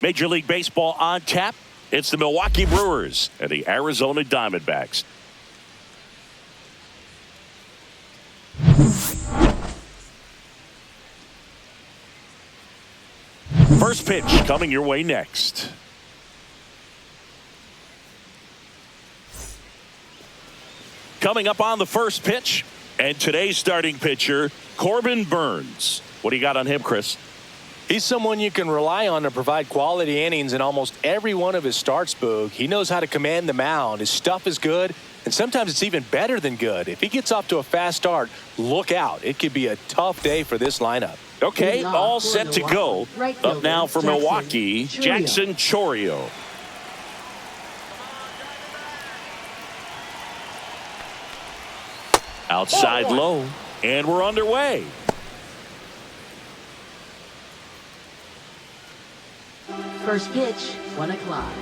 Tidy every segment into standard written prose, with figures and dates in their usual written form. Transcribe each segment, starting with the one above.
Major League Baseball on tap. It's the Milwaukee Brewers and the Arizona Diamondbacks. First pitch coming your way next. Coming up on the first pitch, and today's starting pitcher, Corbin Burnes. What do you got on him, Chris? He's someone you can rely on to provide quality innings in almost every one of his starts, Boog. He knows how to command the mound. His stuff is good, and sometimes it's even better than good. If he gets off to a fast start, look out. It could be a tough day for this lineup. Okay, all set to go. Up now for Milwaukee, Jackson Chourio. Outside low, and we're underway. First pitch, 1 o'clock.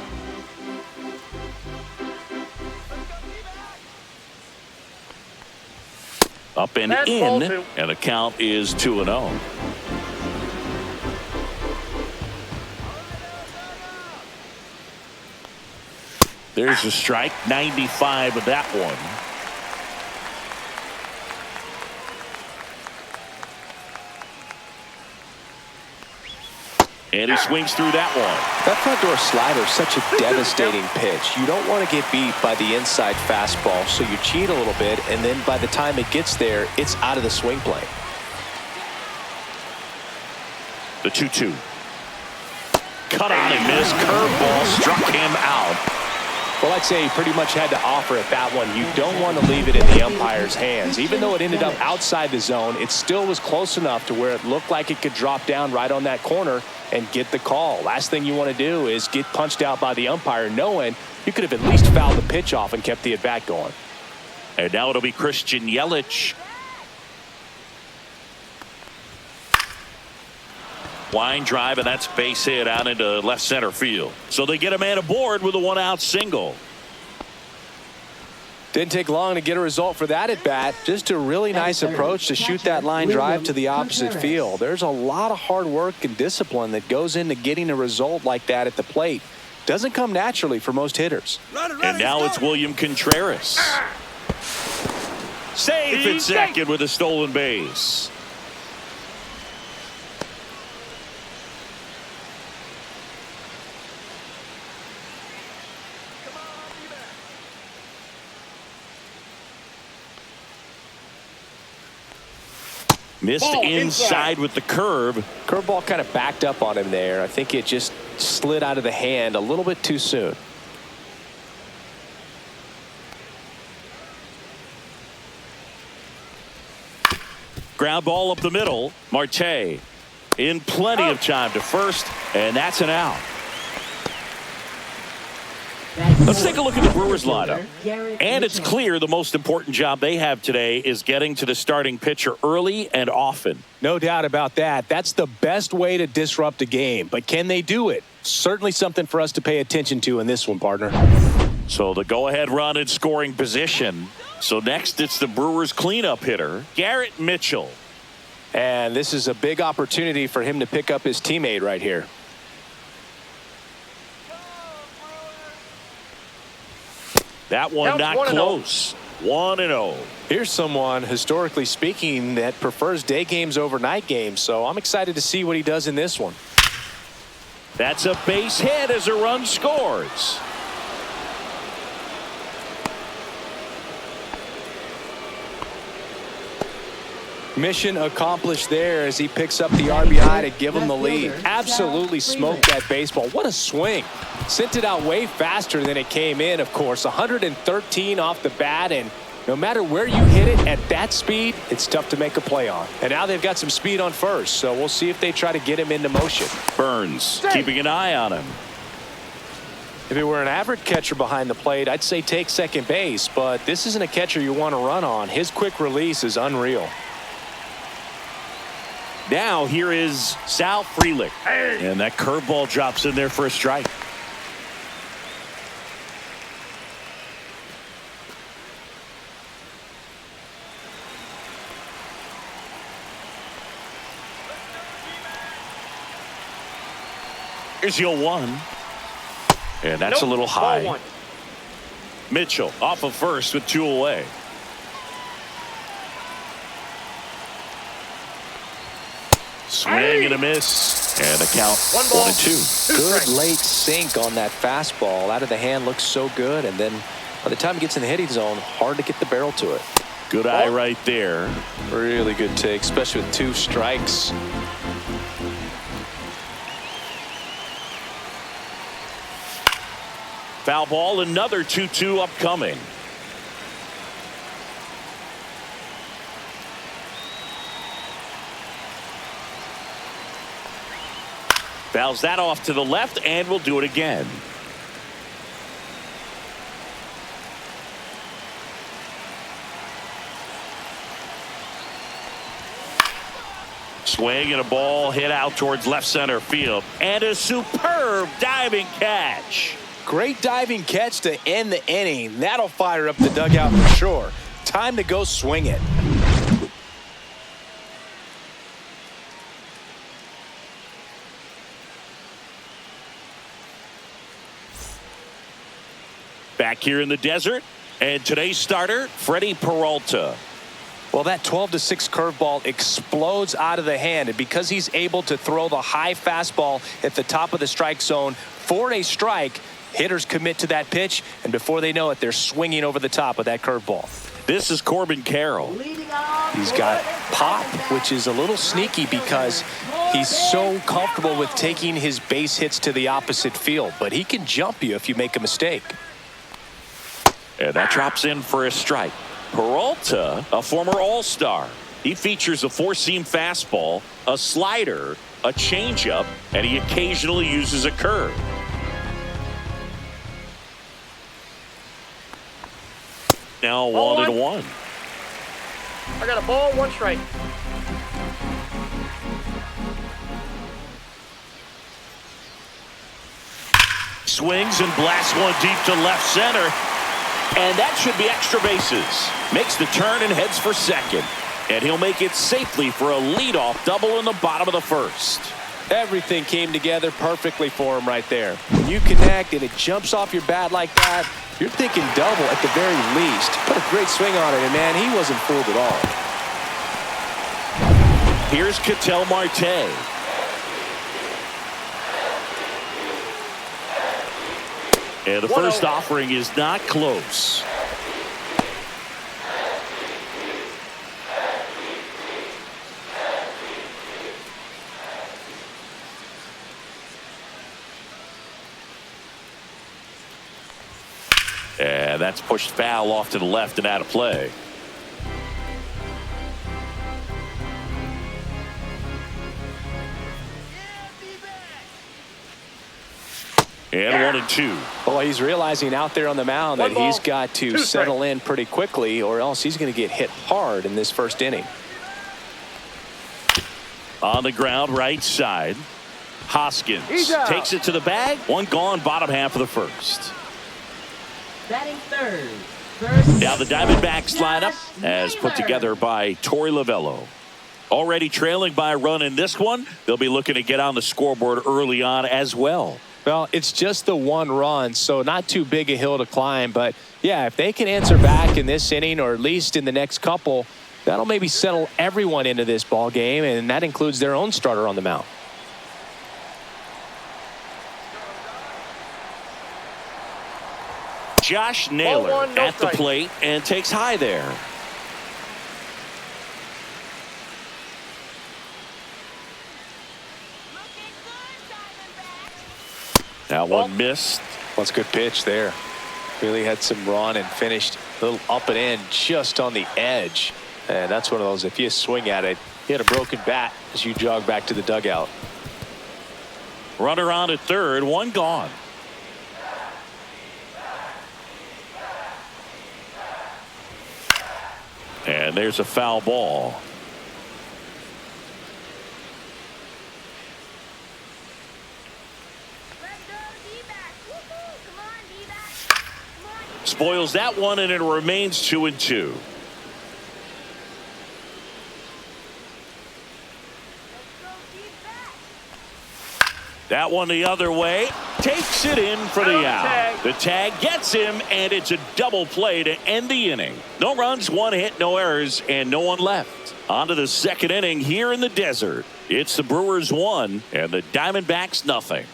Up and in, and the count is 2-0. There's a strike, 95 of that one. And he swings through that one. That front door slider is such a devastating pitch. You don't want to get beat by the inside fastball, so you cheat a little bit, and then by the time it gets there, it's out of the swing plane. The 2-2. Cut on and miss. Curveball struck him out. Well, I'd say he pretty much had to offer at that one. You don't want to leave it in the umpire's hands. Even though it ended up outside the zone, it still was close enough to where it looked like it could drop down right on that corner and get the call. Last thing you want to do is get punched out by the umpire knowing you could have at least fouled the pitch off and kept the at-bat going. And now it'll be Christian Yelich. Line drive, and that's base hit out into left center field. So they get a man aboard with a one-out single. Didn't take long to get a result for that at bat. Just a really nice approach to shoot that line drive to the opposite field. There's a lot of hard work and discipline that goes into getting a result like that at the plate. Doesn't come naturally for most hitters. And now it's William Contreras. Safe at second with a stolen base. Missed inside with the curve. Curveball kind of backed up on him there. I think it just slid out of the hand a little bit too soon. Ground ball up the middle. Marte in plenty of time to first, and that's an out. Let's take a look at the Brewers lineup. And it's clear the most important job they have today is getting to the starting pitcher early and often. No doubt about that. That's the best way to disrupt a game. But can they do it? Certainly something for us to pay attention to in this one, partner. So the go-ahead run in scoring position. So next it's the Brewers cleanup hitter, Garrett Mitchell. And this is a big opportunity for him to pick up his teammate right here. That one not close. 1-0. Here's someone, historically speaking, that prefers day games over night games. So I'm excited to see what he does in this one. That's a base hit as a run scores. Mission accomplished there as he picks up the RBI to give him the lead. Absolutely smoked that baseball. What a swing. Sent it out way faster than it came in, of course. 113 off the bat, and no matter where you hit it at that speed, it's tough to make a play on. And now they've got some speed on first, so we'll see if they try to get him into motion. Burnes keeping an eye on him. If it were an average catcher behind the plate, I'd say take second base, but this isn't a catcher you want to run on. His quick release is unreal. Now here is Sal Frelick. And that curveball drops in there for a strike. Here's your 1. And that's a little high. Mitchell off of first with 2 away. Swing and a miss. And the count 1 and 2. Good late sink on that fastball. Out of the hand, looks so good. And then by the time it gets in the hitting zone, hard to get the barrel to it. Good eye right there. Really good take, especially with 2 strikes. Foul ball, another 2-2 upcoming. Fouls that off to the left, and we'll do it again. Swing and a ball hit out towards left center field. And a superb diving catch. Great diving catch to end the inning. That'll fire up the dugout for sure. Time to go swing it. Back here in the desert, and today's starter, Freddie Peralta. Well, that 12-6 curveball explodes out of the hand, and because he's able to throw the high fastball at the top of the strike zone for a strike, hitters commit to that pitch, and before they know it, they're swinging over the top of that curveball. This is Corbin Carroll. He's got pop, which is a little sneaky because he's so comfortable with taking his base hits to the opposite field, but he can jump you if you make a mistake. And that drops in for a strike. Peralta, a former All-Star. He features a 4-seam fastball, a slider, a changeup, and he occasionally uses a curve. Now 1-1. I got a ball, 1 strike. Swings and blasts one deep to left center. And that should be extra bases. Makes the turn and heads for second. And he'll make it safely for a leadoff double in the bottom of the first. Everything came together perfectly for him right there. When you connect and it jumps off your bat like that, you're thinking double at the very least. Put a great swing on it, and man, he wasn't fooled at all. Here's Ketel Marte. And the first offering is not close. And that's pushed foul off to the left and out of play. And 1-2. Boy, he's realizing out there on the mound that he's got to settle in pretty quickly, or else he's going to get hit hard in this first inning. On the ground, right side. Hoskins takes it to the bag. 1 gone, bottom half of the first. Batting third. First, Now the Diamondbacks lineup as put together by Torey Lovello. Already trailing by a run in this one. They'll be looking to get on the scoreboard early on as well. Well, it's just the 1 run, so not too big a hill to climb. But, yeah, if they can answer back in this inning or at least in the next couple, that'll maybe settle everyone into this ball game, and that includes their own starter on the mound. Josh Naylor at the plate and takes high there. Now 1 missed. That's a good pitch there. Really had some run and finished a little up and in just on the edge. And that's one of those, if you swing at it, you had a broken bat as you jog back to the dugout. Runner on at third, 1 gone. And there's a foul ball. Spoils that one, and it remains 2-2. That one the other way. Takes it in for the out. The tag gets him, and it's a double play to end the inning. No runs, one hit, no errors, and no one left. On to the second inning here in the desert. It's the Brewers 1 and the Diamondbacks nothing.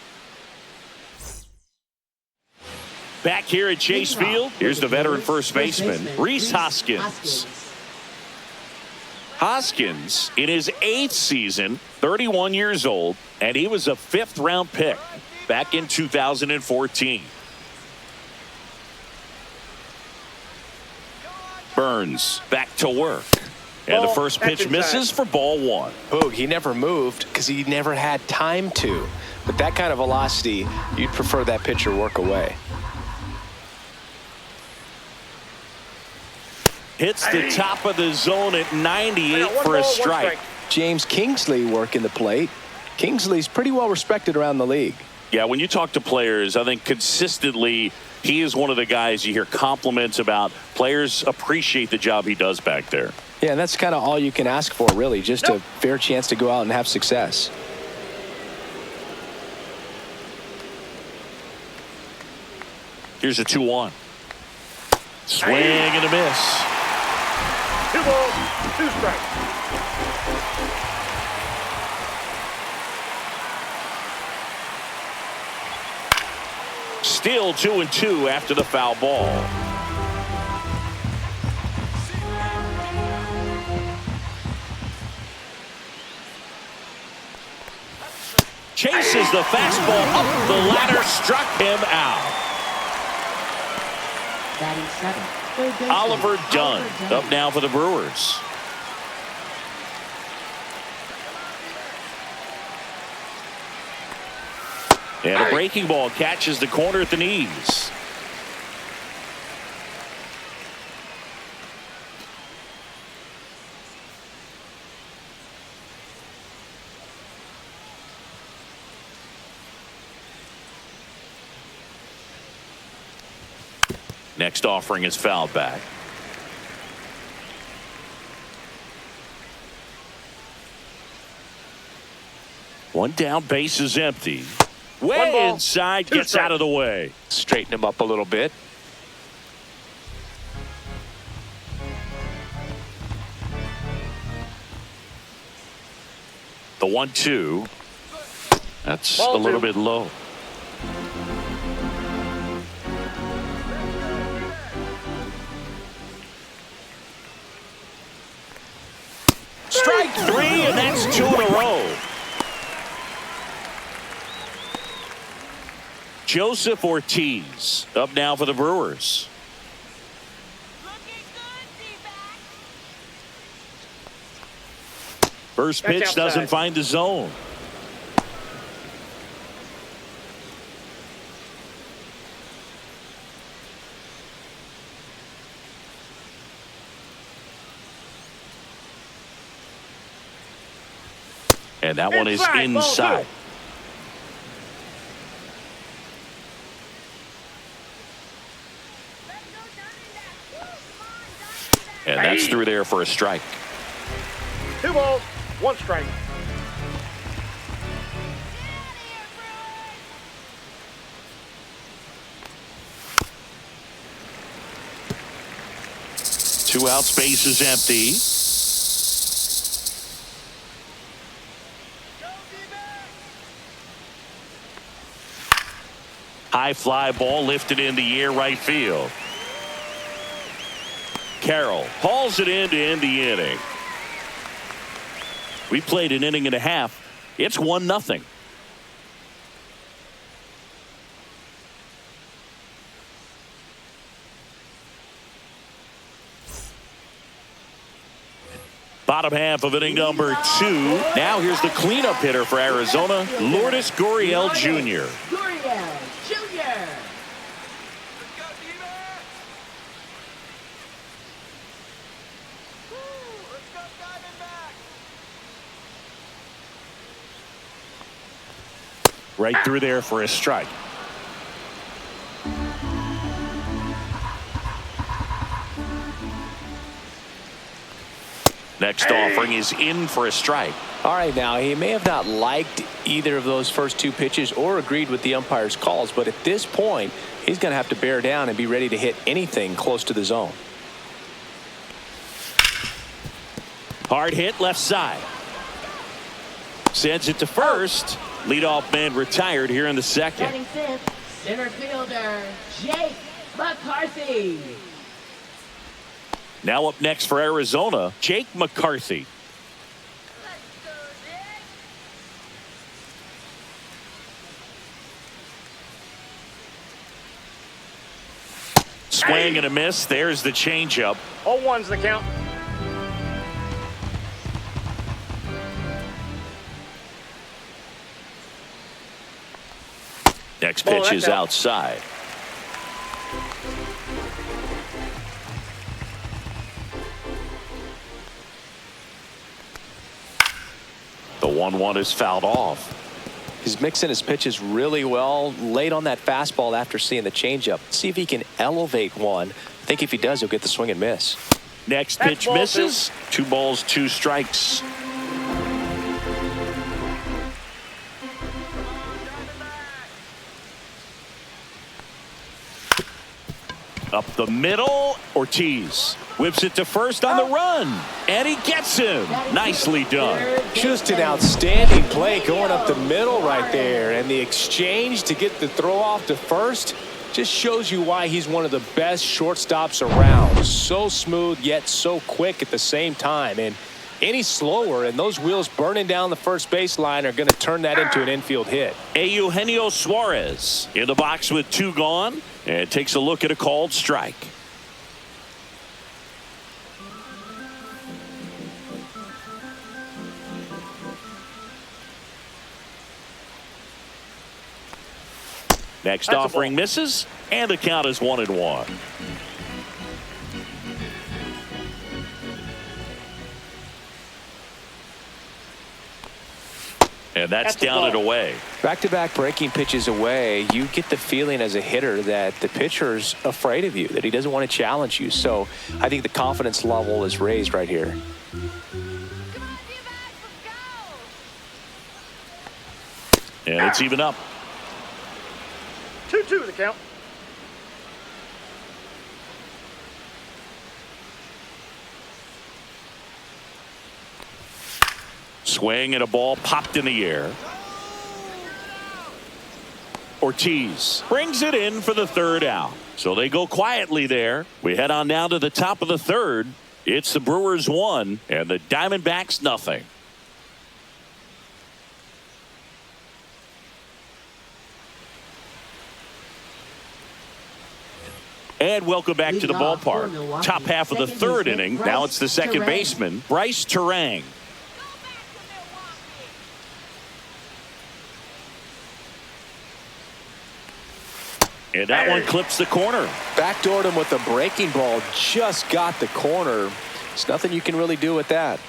Back here at Chase Field, here's the veteran first baseman, Rhys Hoskins. Hoskins, in his 8th season, 31 years old, and he was a 5th-round pick back in 2014. Burns back to work. And the first pitch misses for ball 1. Boog, he never moved because he never had time to. But that kind of velocity, you'd prefer that pitcher work away. Hits the top of the zone at 98 for a strike. James Kingsley working the plate. Kingsley's pretty well respected around the league. Yeah, when you talk to players, I think consistently he is one of the guys you hear compliments about. Players appreciate the job he does back there. Yeah, and that's kind of all you can ask for, really, just a fair chance to go out and have success. Here's a 2-1. Swing and a miss. 2 balls, 2 strikes. Still 2-2 after the foul ball. Chases the fastball up the ladder, struck him out. Oliver Dunn up now for the Brewers. And a breaking ball catches the corner at the knees. Next offering is fouled back. One down, base is empty. Way inside, gets out of the way. Straighten him up a little bit. The 1-2. That's a little bit low. Strike 3, and that's 2 in a row. Joseph Ortiz up now for the Brewers. First pitch doesn't find the zone. And that one is inside. And that's through there for a strike. 2 balls, 1 strike. Two out, space is empty. High fly ball lifted in the air, right field. Carroll hauls it in to end the inning. We played an inning and a half. It's 1-0. Bottom half of inning number 2. Now here's the cleanup hitter for Arizona, Lourdes Gurriel Jr. Gurriel Jr. Right through there for a strike. Next offering is in for a strike. All right, now he may have not liked either of those first two pitches or agreed with the umpire's calls, but at this point, he's going to have to bear down and be ready to hit anything close to the zone. Hard hit left side. Sends it to first. Leadoff man retired here in the second. Batting fifth, center fielder, Jake McCarthy. Now up next for Arizona, Jake McCarthy. Swing and a miss. There's the changeup. 0-1's the count. Next pitch is outside. The 1-1 is fouled off. He's mixing his pitches really well, late on that fastball after seeing the changeup. See if he can elevate one. I think if he does, he'll get the swing and miss. Next pitch misses. 2 balls, 2 strikes. Up the middle, Ortiz whips it to first on the run, and he gets him. Nicely done. Just an outstanding play going up the middle right there, and the exchange to get the throw off to first just shows you why he's one of the best shortstops around. So smooth yet so quick at the same time, and any slower and those wheels burning down the first baseline are going to turn that into an infield hit. Eugenio Suarez in the box with 2 gone, and takes a look at a called strike. Next offering misses, and the count is 1-1. And that's down and away. Back-to-back breaking pitches away, you get the feeling as a hitter that the pitcher's afraid of you, that he doesn't want to challenge you. So I think the confidence level is raised right here. And it's even up. 2-2 the count. Swing and a ball popped in the air. Ortiz brings it in for the 3rd out. So they go quietly there. We head on down to the top of the 3rd. It's the Brewers 1 and the Diamondbacks nothing. And welcome back to the ballpark. Top half of the 3rd inning. Now it's the second baseman, Bryce Terang. And that one clips the corner. Backdoored him with a breaking ball. Just got the corner. There's nothing you can really do with that.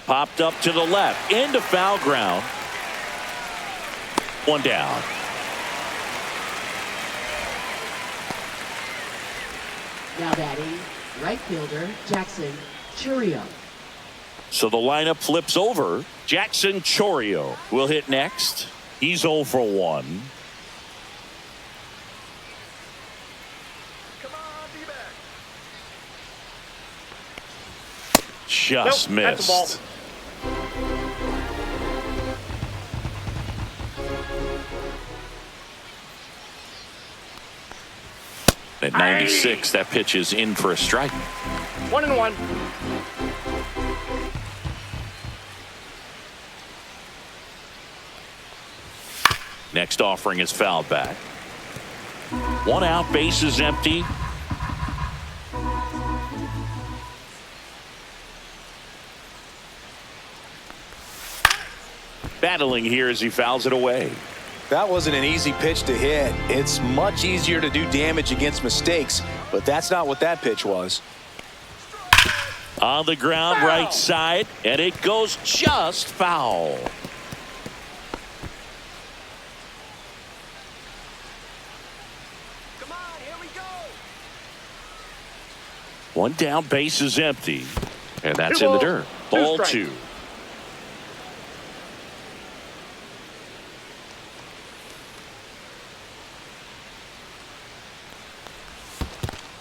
Popped up to the left. Into foul ground. 1 down. Now batting, right fielder, Jackson Chourio. So the lineup flips over. Jackson Chourio will hit next. He's 0 for 1. Come on, be back. Just missed. That's a ball. At 96, that pitch is in for a strike. 1-1. Next offering is fouled back. 1 out, base is empty. Battling here as he fouls it away. That wasn't an easy pitch to hit. It's much easier to do damage against mistakes, but that's not what that pitch was. On the ground, right side, and it goes just foul. Come on, here we go. One down, base is empty. And that's Two in the balls, dirt. two Ball strikes. 2.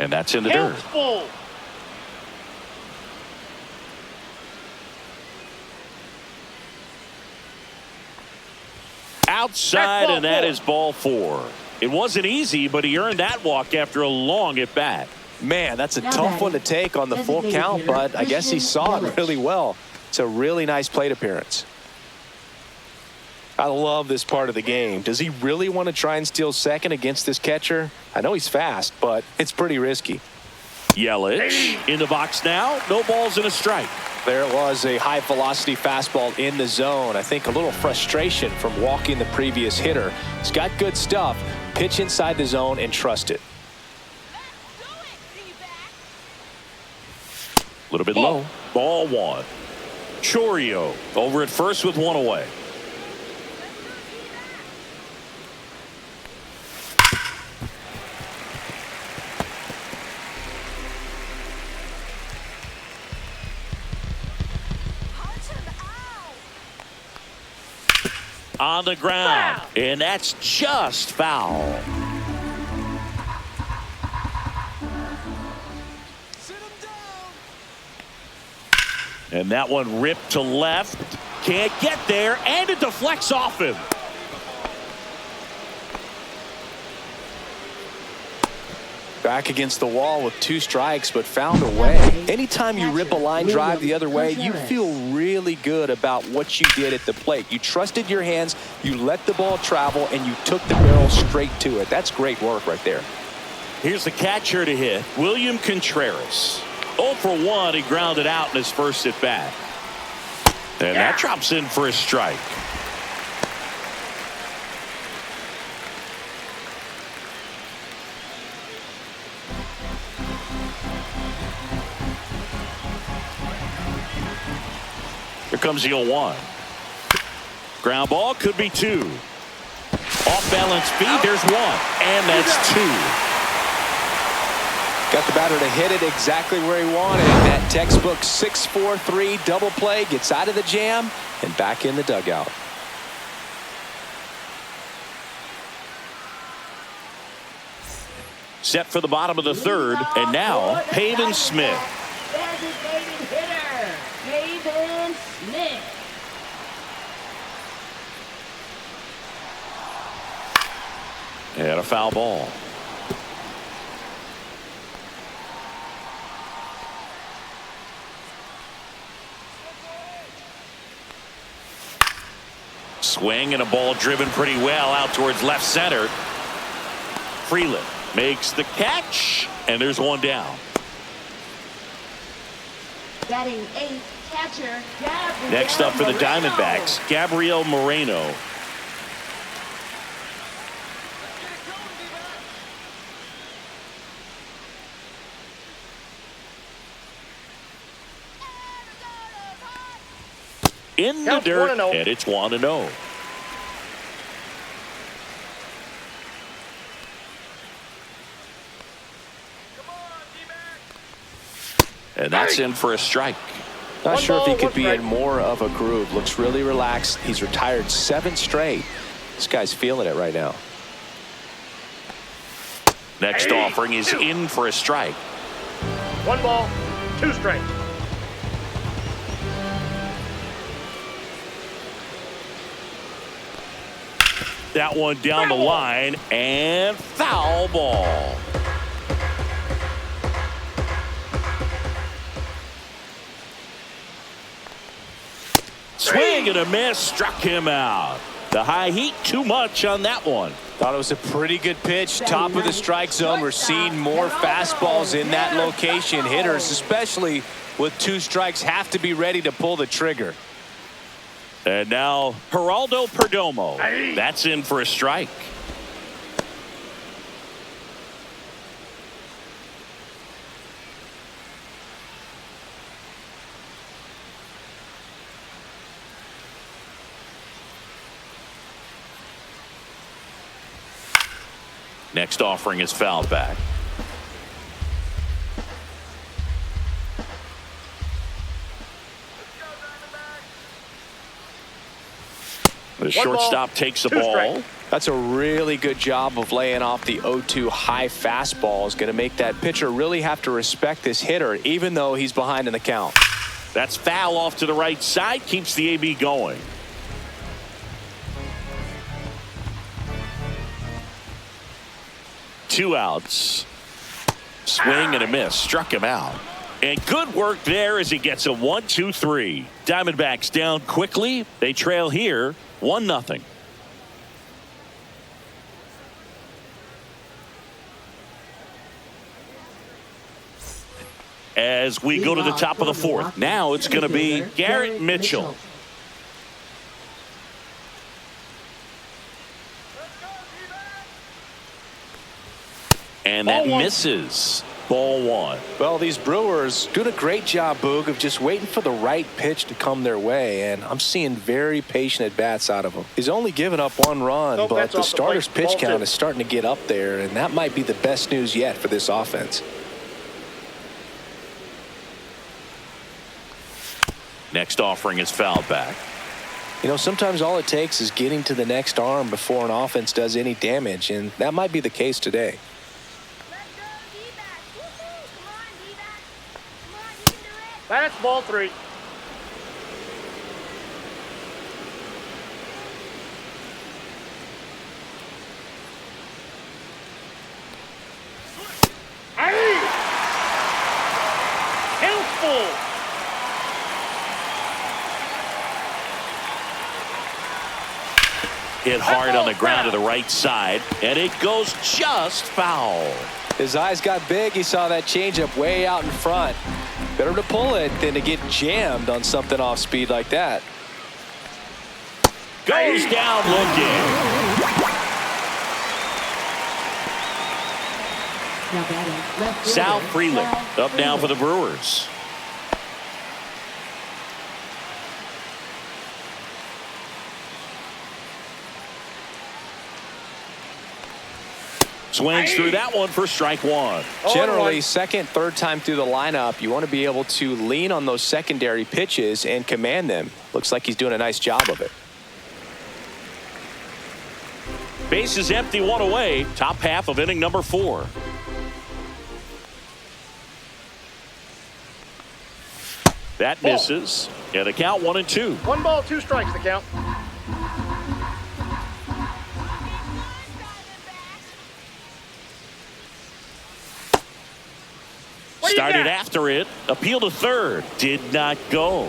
And that's in the dirt. Full. Outside, Ball and that 4. is ball 4. It wasn't easy, but he earned that walk after a long at bat. Man, that's a Now tough batting, one to take on the full designated count, hitter, but I guess he Christian saw it Yelich. really well. It's a really nice plate appearance. I love this part of the game. Does he really want to try and steal second against this catcher? I know he's fast, but it's pretty risky. Yelich in the box now. No balls and a strike. There it was, a high velocity fastball in the zone. I think a little frustration from walking the previous hitter. He's got good stuff. Pitch inside the zone and trust it. A little bit low. Ball 1. Chourio over at first with one away. On the ground, and that's just foul. And that one ripped to left. Can't get there, and it deflects off him. Back against the wall with 2 strikes, but found a way. Anytime you rip a line drive the other way, you feel really good about what you did at the plate. You trusted your hands, you let the ball travel, and you took the barrel straight to it. That's great work right there. Here's the catcher to hit, William Contreras. 0 for 1, he grounded out in his first at bat. And that drops in for a strike. Here comes the 0-1. Ground ball, could be 2. Off balance feed, there's 1. And that's 2. Got the batter to hit it exactly where he wanted. That textbook 6-4-3 double play, gets out of the jam and back in the dugout. Set for the bottom of the 3rd, and now Pavin Smith. Designated hitter, Pavin Smith. And a foul ball. Swing and a ball driven pretty well out towards left center. Freeland makes the catch, and there's one down. Batting 8th, catcher Gabriel Next up for the Moreno. Diamondbacks, Gabriel Moreno. In the Counts dirt, 1-0. and it's 1-0. And that's in for a strike. Not One sure if he ball, could one be strike. in more of a groove. Looks really relaxed. He's retired 7 straight. This guy's feeling it right now. Next offering is in for a strike. 1 ball, 2 strikes. That one down the line, and foul ball. Swing and a miss, struck him out. The high heat, too much on that one. Thought it was a pretty good pitch. Top of the strike zone. We're seeing more fastballs in that location. Hitters, especially with 2 strikes, have to be ready to pull the trigger. And now Geraldo Perdomo. That's in for a strike. Next offering is fouled back. The One shortstop ball, takes the two ball. strikes. That's a really good job of laying off the 0-2 high fastball. Is going to make that pitcher really have to respect this hitter, even though he's behind in the count. That's foul off to the right side. Keeps the AB going. Two outs. Swing and a miss. Struck him out. And good work there as he gets a 1-2-3. Diamondbacks down quickly. They trail here 1-0. As we go to the top of the fourth. Now it's going to be Garrett Mitchell. And that misses. Ball one. Well, these Brewers doing a great job, Boog, of just waiting for the right pitch to come their way, and I'm seeing very patient at-bats out of him. He's only given up one run, but the starter's pitch count is starting to get up there, and that might be the best news yet for this offense. Next offering is fouled back. You know, sometimes all it takes is getting to the next arm before an offense does any damage, and that might be the case today. That's ball three. Full. Hit hard on the ground to the right side, and it goes just foul. His eyes got big. He saw that changeup way out in front. Better to pull it than to get jammed on something off speed like that. Goes down looking. Sal Frelick up now for the Brewers. Swings through that one for strike one. Generally, second, third time through the lineup, you want to be able to lean on those secondary pitches and command them. Looks like he's doing a nice job of it. Base is empty, one away. Top half of inning number 4. That misses. And the count 1-2. 1 ball, 2 strikes the count. Started after it. Appeal to third. Did not go.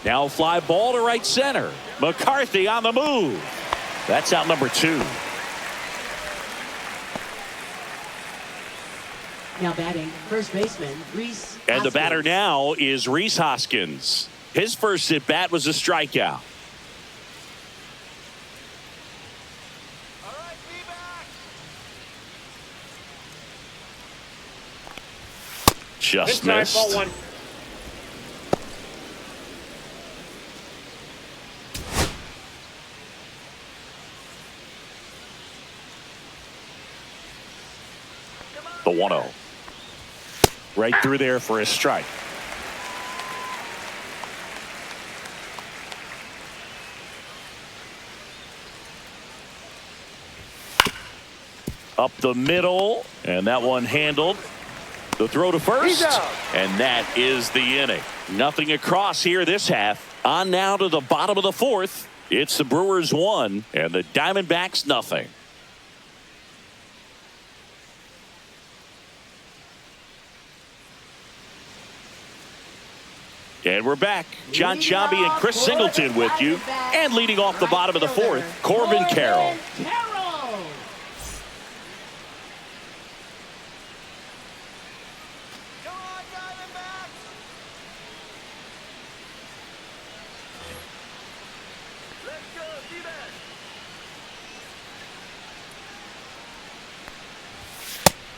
Now fly ball to right center. McCarthy on the move. That's out number 2. Now batting, first baseman, Rhys Hoskins. And the batter now is Rhys Hoskins. His first at bat was a strikeout. Just missed. Ball 1. The 1-0. Right through there for a strike. Up the middle, and that one handled. The throw to first, and that is the inning. Nothing across here this half. On now to the bottom of the 4th. It's the Brewers 1 and the Diamondbacks nothing. And we're back. John Sciambi and Chris Singleton with you. And leading off the bottom of the 4th, Corbin Carroll.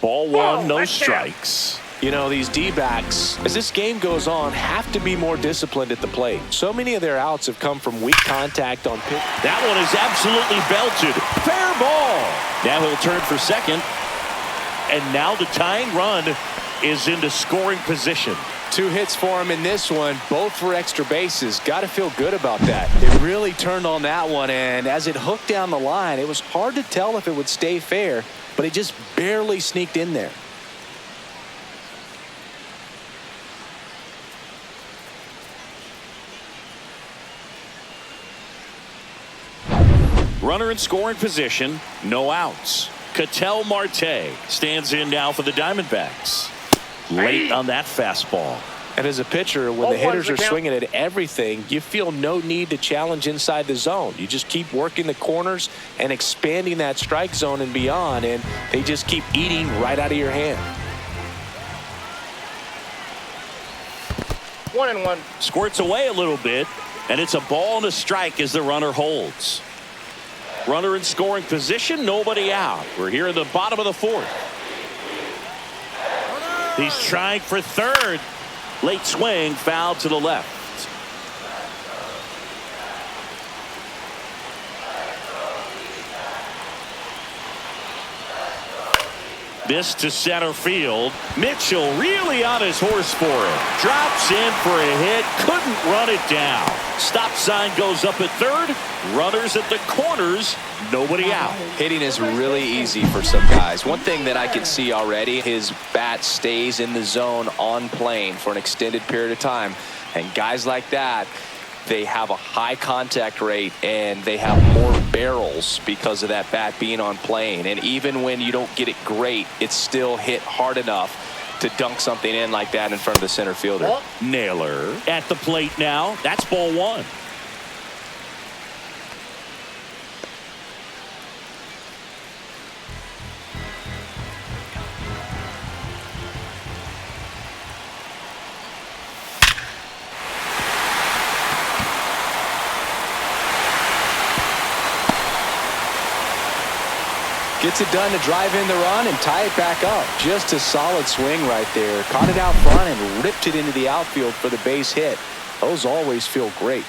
Ball 1, no strikes. You know, these D-backs, as this game goes on, have to be more disciplined at the plate. So many of their outs have come from weak contact on pitch. That one is absolutely belted. Fair ball. Now he'll turn for second. And now the tying run is into scoring position. 2 hits for him in this one, both for extra bases. Got to feel good about that. It really turned on that one, and as it hooked down the line, it was hard to tell if it would stay fair, but it just barely sneaked in there. Runner in scoring position, no outs. Ketel Marte stands in now for the Diamondbacks. Late on that fastball. And as a pitcher, when the hitters are swinging at everything, you feel no need to challenge inside the zone. You just keep working the corners and expanding that strike zone and beyond, and they just keep eating right out of your hand. 1-1. Squirts away a little bit, and it's a ball and a strike as the runner holds. Runner in scoring position, nobody out. We're here in the bottom of the 4th. He's trying for third. Late swing, foul to the left. This to center field. Mitchell really on his horse for it. Drops in for a hit. Couldn't run it down. Stop sign goes up at third. Runners at the corners. Nobody out. Hitting is really easy for some guys. One thing that I can see already, his bat stays in the zone on plane for an extended period of time. And guys like that, they have a high contact rate and they have more barrels because of that bat being on plane. And even when you don't get it great, it's still hit hard enough to dunk something in like that in front of the center fielder. Naylor at the plate now. That's ball 1. Gets it done to drive in the run and tie it back up. Just a solid swing right there. Caught it out front and ripped it into the outfield for the base hit. Those always feel great.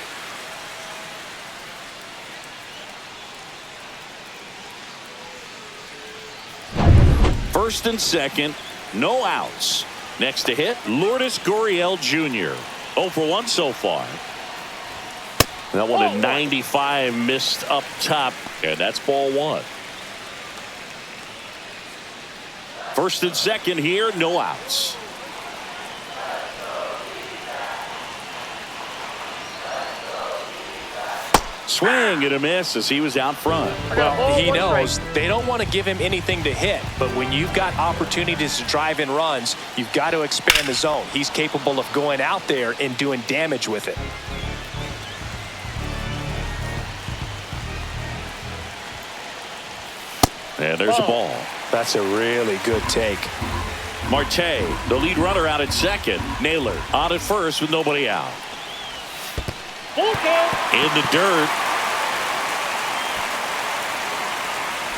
First and second, no outs. Next to hit, Lourdes Gurriel Jr. 0 for 1 so far. That one at 95 missed up top, and that's ball 1. First and second here, no outs. Swing and a miss as he was out front. Well, he knows they don't want to give him anything to hit, but when you've got opportunities to drive in runs, you've got to expand the zone. He's capable of going out there and doing damage with it. And there's a ball. That's a really good take. Marte, the lead runner, out at second. Naylor on at first with nobody out. In the dirt.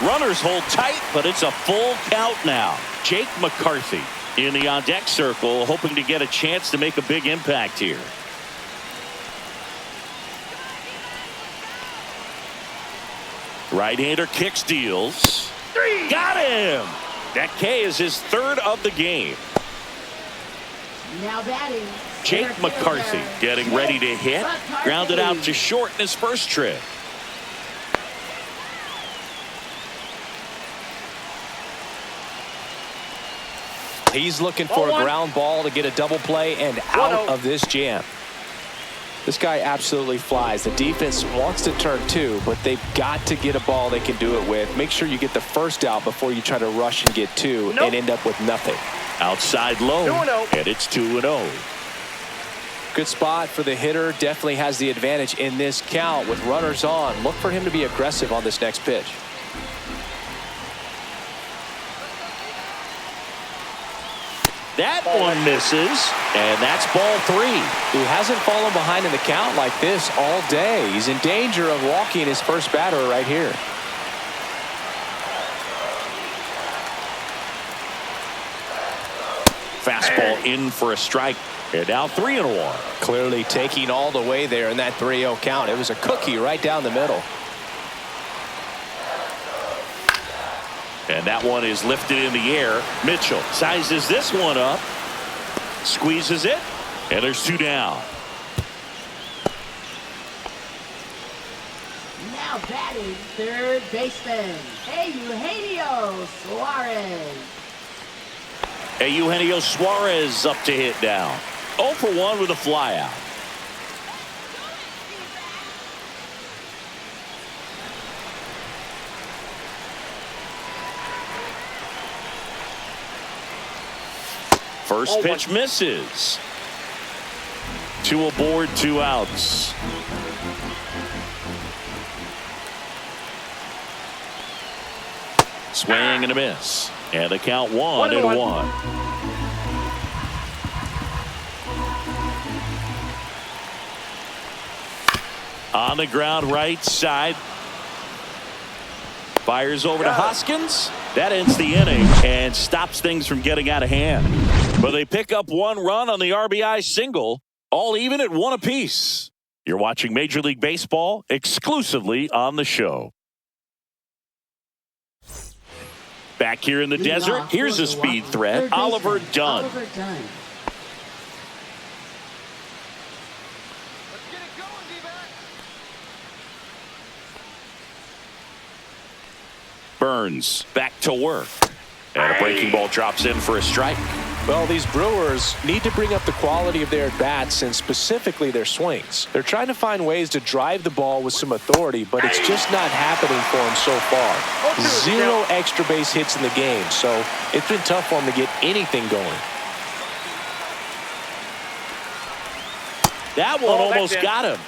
Runners hold tight, but it's a full count now. Jake McCarthy in the on-deck circle, hoping to get a chance to make a big impact here. Right-hander kicks, deals. Got him! That K is his 3rd of the game. Now batting. Jake McCarthy getting ready to hit. Grounded out to short in his first trip. He's looking for a ground ball to get a double play and out of this jam. This guy absolutely flies. The defense wants to turn 2, but they've got to get a ball they can do it with. Make sure you get the first out before you try to rush and get 2 and end up with nothing. Outside low, and it's 2-0. Good spot for the hitter. Definitely has the advantage in this count with runners on. Look for him to be aggressive on this next pitch. That one misses, and that's ball 3. He hasn't fallen behind in the count like this all day. He's in danger of walking his first batter right here. Fastball fastball in for a strike. And now 3-1. Clearly taking all the way there in that 3-0 count. It was a cookie right down the middle. And that one is lifted in the air. Mitchell sizes this one up, squeezes it, and there's 2 down. Now batting third baseman, Eugenio Suarez. Eugenio Suarez up to hit down. 0 for 1 with a flyout. First pitch misses. 2 aboard, 2 outs. Swing and a miss. And the count 1-1. On the ground right side. Fires over to Hoskins. That ends the inning and stops things from getting out of hand. But they pick up 1 run on the RBI single, all even at 1 apiece. You're watching Major League Baseball exclusively on the show. Back here in the desert, here's a speed threat, Oliver Dunn. Oliver Dunn. Burns back to work. And a breaking ball drops in for a strike. Well, these Brewers need to bring up the quality of their at-bats and specifically their swings. They're trying to find ways to drive the ball with some authority, but it's just not happening for them so far. 0 extra base hits in the game, so it's been tough for them to get anything going. That one almost got him.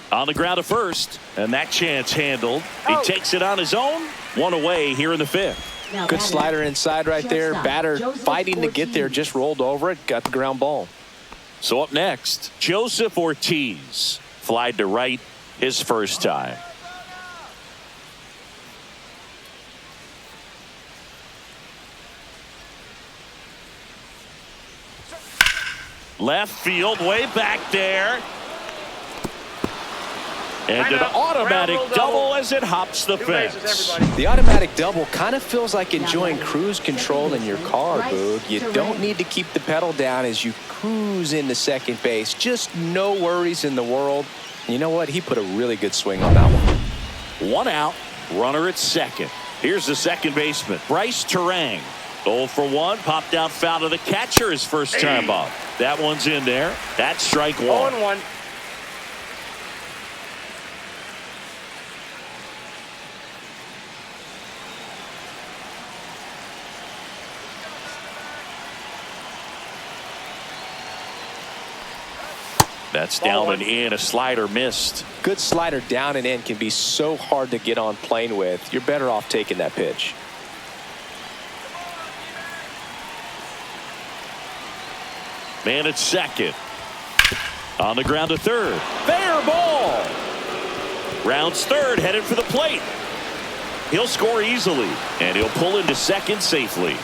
On the ground to first, and that chance handled. He takes it on his own. 1 away here in the 5th. Good slider inside right there. Batter fighting to get there, just rolled over it, got the ground ball. So up next, Joseph Ortiz. Flied to right his first time. Left field, way back there. And an automatic double as it hops the fence. The automatic double kind of feels like enjoying cruise control in your car, Boog. You don't need to keep the pedal down as you cruise into second base. Just no worries in the world. You know what? He put a really good swing on that one. 1 out, runner at second. Here's the second baseman, Bryce Terang. 0 for 1, popped out foul to the catcher his first time up. That one's in there. That's strike 1. 0-1. That's down and in. A slider missed. Good slider down and in can be so hard to get on plane with. You're better off taking that pitch. Man at second. On the ground to third. Fair ball. Rounds third, headed for the plate. He'll score easily, and he'll pull into second safely.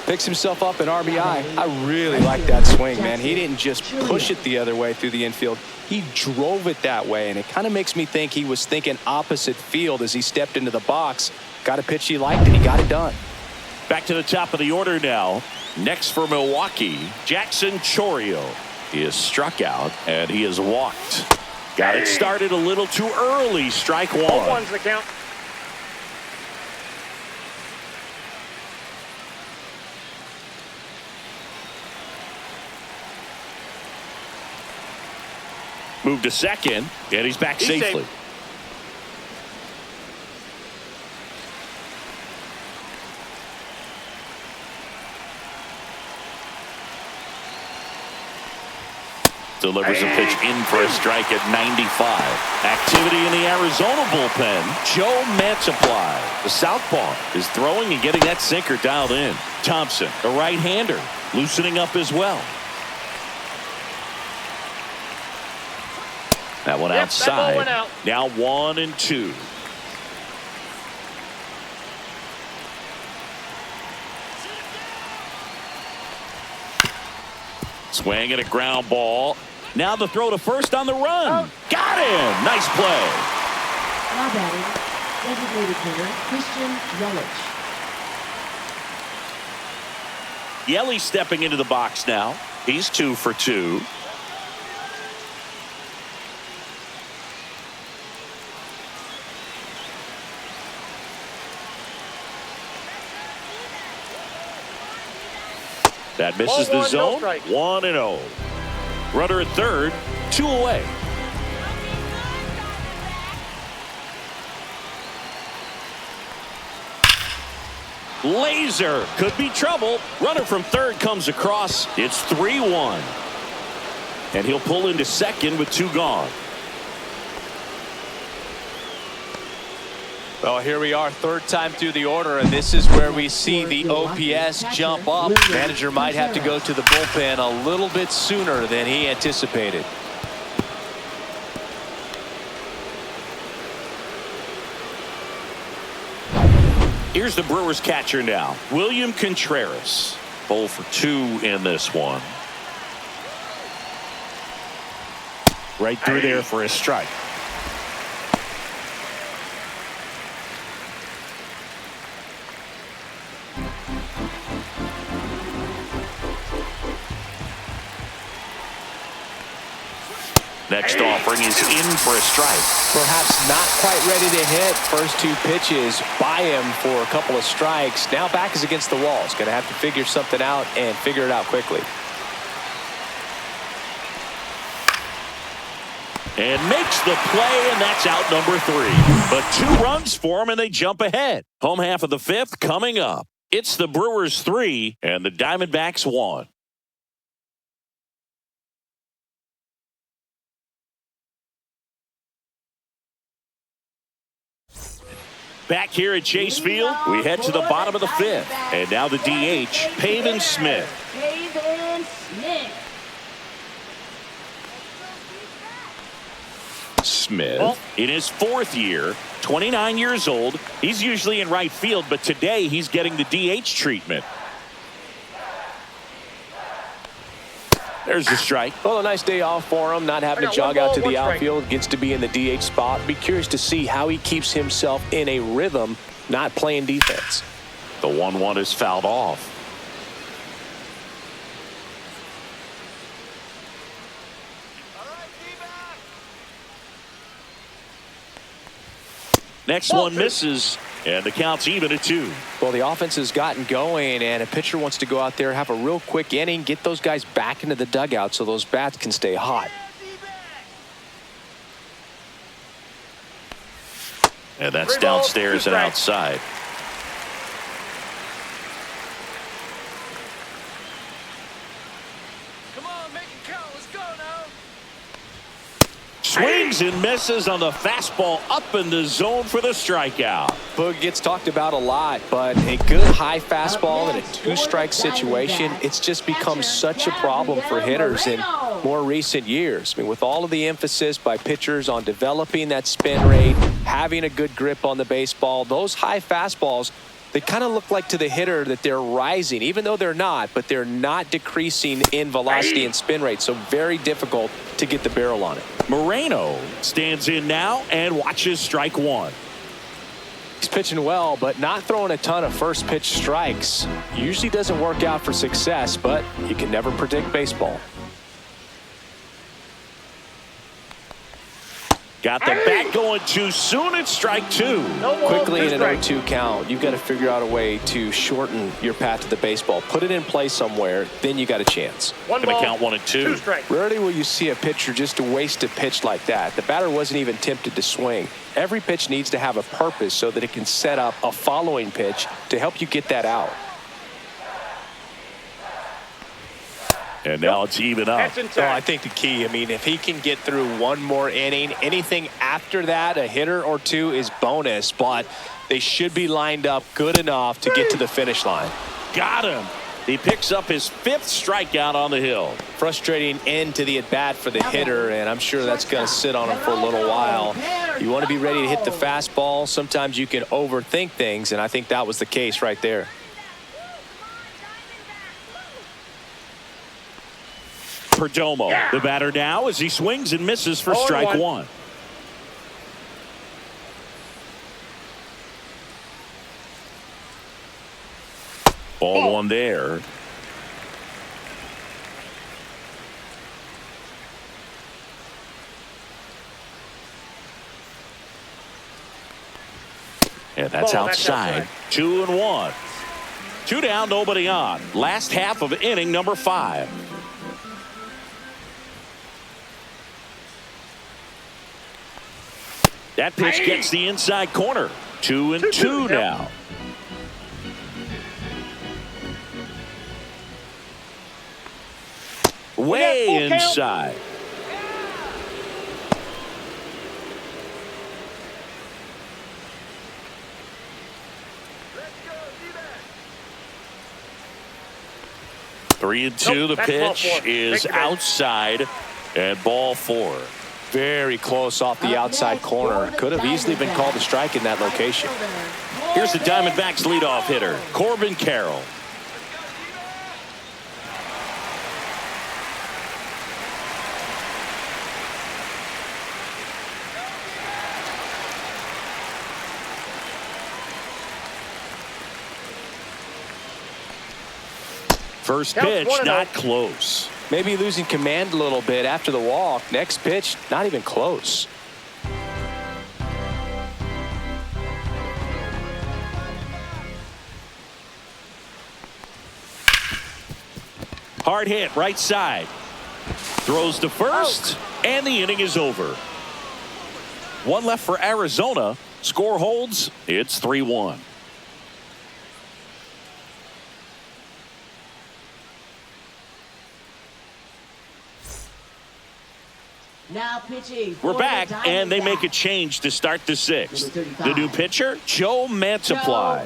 Picks himself up an RBI. I really like that swing, man. He didn't just push it the other way through the infield. He drove it that way, and it kind of makes me think he was thinking opposite field as he stepped into the box. Got a pitch he liked, and he got it done. Back to the top of the order now. Next for Milwaukee, Jackson Chourio. He is struck out, and he is walked. Got it started a little too early. Strike 1. 0-1's the count. Moved to second, and he's back safely. Safe. Delivers a pitch in for a strike at 95. Activity in the Arizona bullpen. Joe Mantiply, the southpaw, is throwing and getting that sinker dialed in. Thompson, the right-hander, loosening up as well. That one outside. That ball went out. Now 1-2. Swing and a ground ball. Now the throw to first on the run. Got him. Nice play. Now batting, designated hitter Christian Yelich. Yelich stepping into the box now. He's 2 for 2. That misses the zone. 1-0. Runner at third, 2 away. Laser could be trouble. Runner from third comes across. It's 3-1. And he'll pull into second with 2 gone. Well, here we are, third time through the order, and this is where we see the OPS jump up. Manager might have to go to the bullpen a little bit sooner than he anticipated. Here's the Brewers catcher now, William Contreras. 0 for 2 in this one. Right through there for a strike. Next offering is in for a strike. Perhaps not quite ready to hit. First 2 pitches by him for a couple of strikes. Now back is against the wall. He's going to have to figure something out and figure it out quickly. And makes the play, and that's out number 3. But 2 runs for him, and they jump ahead. Home half of the 5th coming up. It's the Brewers 3 and the Diamondbacks 1. Back here at Chase Field, we head to the bottom of the 5th. And now the DH, Pavin Smith. Pavin Smith. Smith in his 4th year, 29 years old. He's usually in right field, but today he's getting the DH treatment. There's the strike. Well, a nice day off for him, not having to jog out to the outfield. Gets to be in the DH spot. Be curious to see how he keeps himself in a rhythm, not playing defense. The 1-1 is fouled off. Next one misses, and the count's even at 2. Well, the offense has gotten going, and a pitcher wants to go out there, have a real quick inning, get those guys back into the dugout so those bats can stay hot. And that's downstairs and outside. Come on, make it count. Let's go now. Swings and misses on the fastball up in the zone for the strikeout. Boog gets talked about a lot, but a good high fastball in a 2-strike situation, it's just become such a problem for hitters in more recent years. I mean, with all of the emphasis by pitchers on developing that spin rate, having a good grip on the baseball, those high fastballs, they kind of look like to the hitter that they're rising, even though they're not, but they're not decreasing in velocity and spin rate. So very difficult to get the barrel on it. Moreno stands in now and watches strike 1. He's pitching well, but not throwing a ton of first pitch strikes. Usually doesn't work out for success, but you can never predict baseball. Got the bat going too soon. It's strike 2. Quickly in an 0-2 count, you've got to figure out a way to shorten your path to the baseball. Put it in play somewhere, then you got a chance. Going to count 1 and 2. Rarely will you see a pitcher just waste a pitch like that. The batter wasn't even tempted to swing. Every pitch needs to have a purpose so that it can set up a following pitch to help you get that out. And now it's even up. So I think the key, I mean, if he can get through one more inning, anything after that, a hitter or 2 is bonus, but they should be lined up good enough to get to the finish line. Got him. He picks up his 5th strikeout on the hill. Frustrating end to the at-bat for the hitter, and I'm sure that's going to sit on him for a little while. You want to be ready to hit the fastball. Sometimes you can overthink things, and I think that was the case right there. Perdomo, the batter now, as he swings and misses for strike 1. Ball 1 there. And that's outside. 2-1. 2 down, nobody on. Last half of inning number 5. That pitch gets the inside corner. 2-2 now. Way inside. Three and two. The pitch is outside, and ball 4. Very close off the outside corner. Could have easily been called a strike in that location. Here's the Diamondbacks leadoff hitter, Corbin Carroll. First pitch, not close. Maybe losing command a little bit after the walk. Next pitch, not even close. Hard hit, right side. Throws to first, and the inning is over. 1 left for Arizona. Score holds. It's 3-1. Now pitching. We're back, and they make a change to start the 6th. The new pitcher, Joe Mantiply.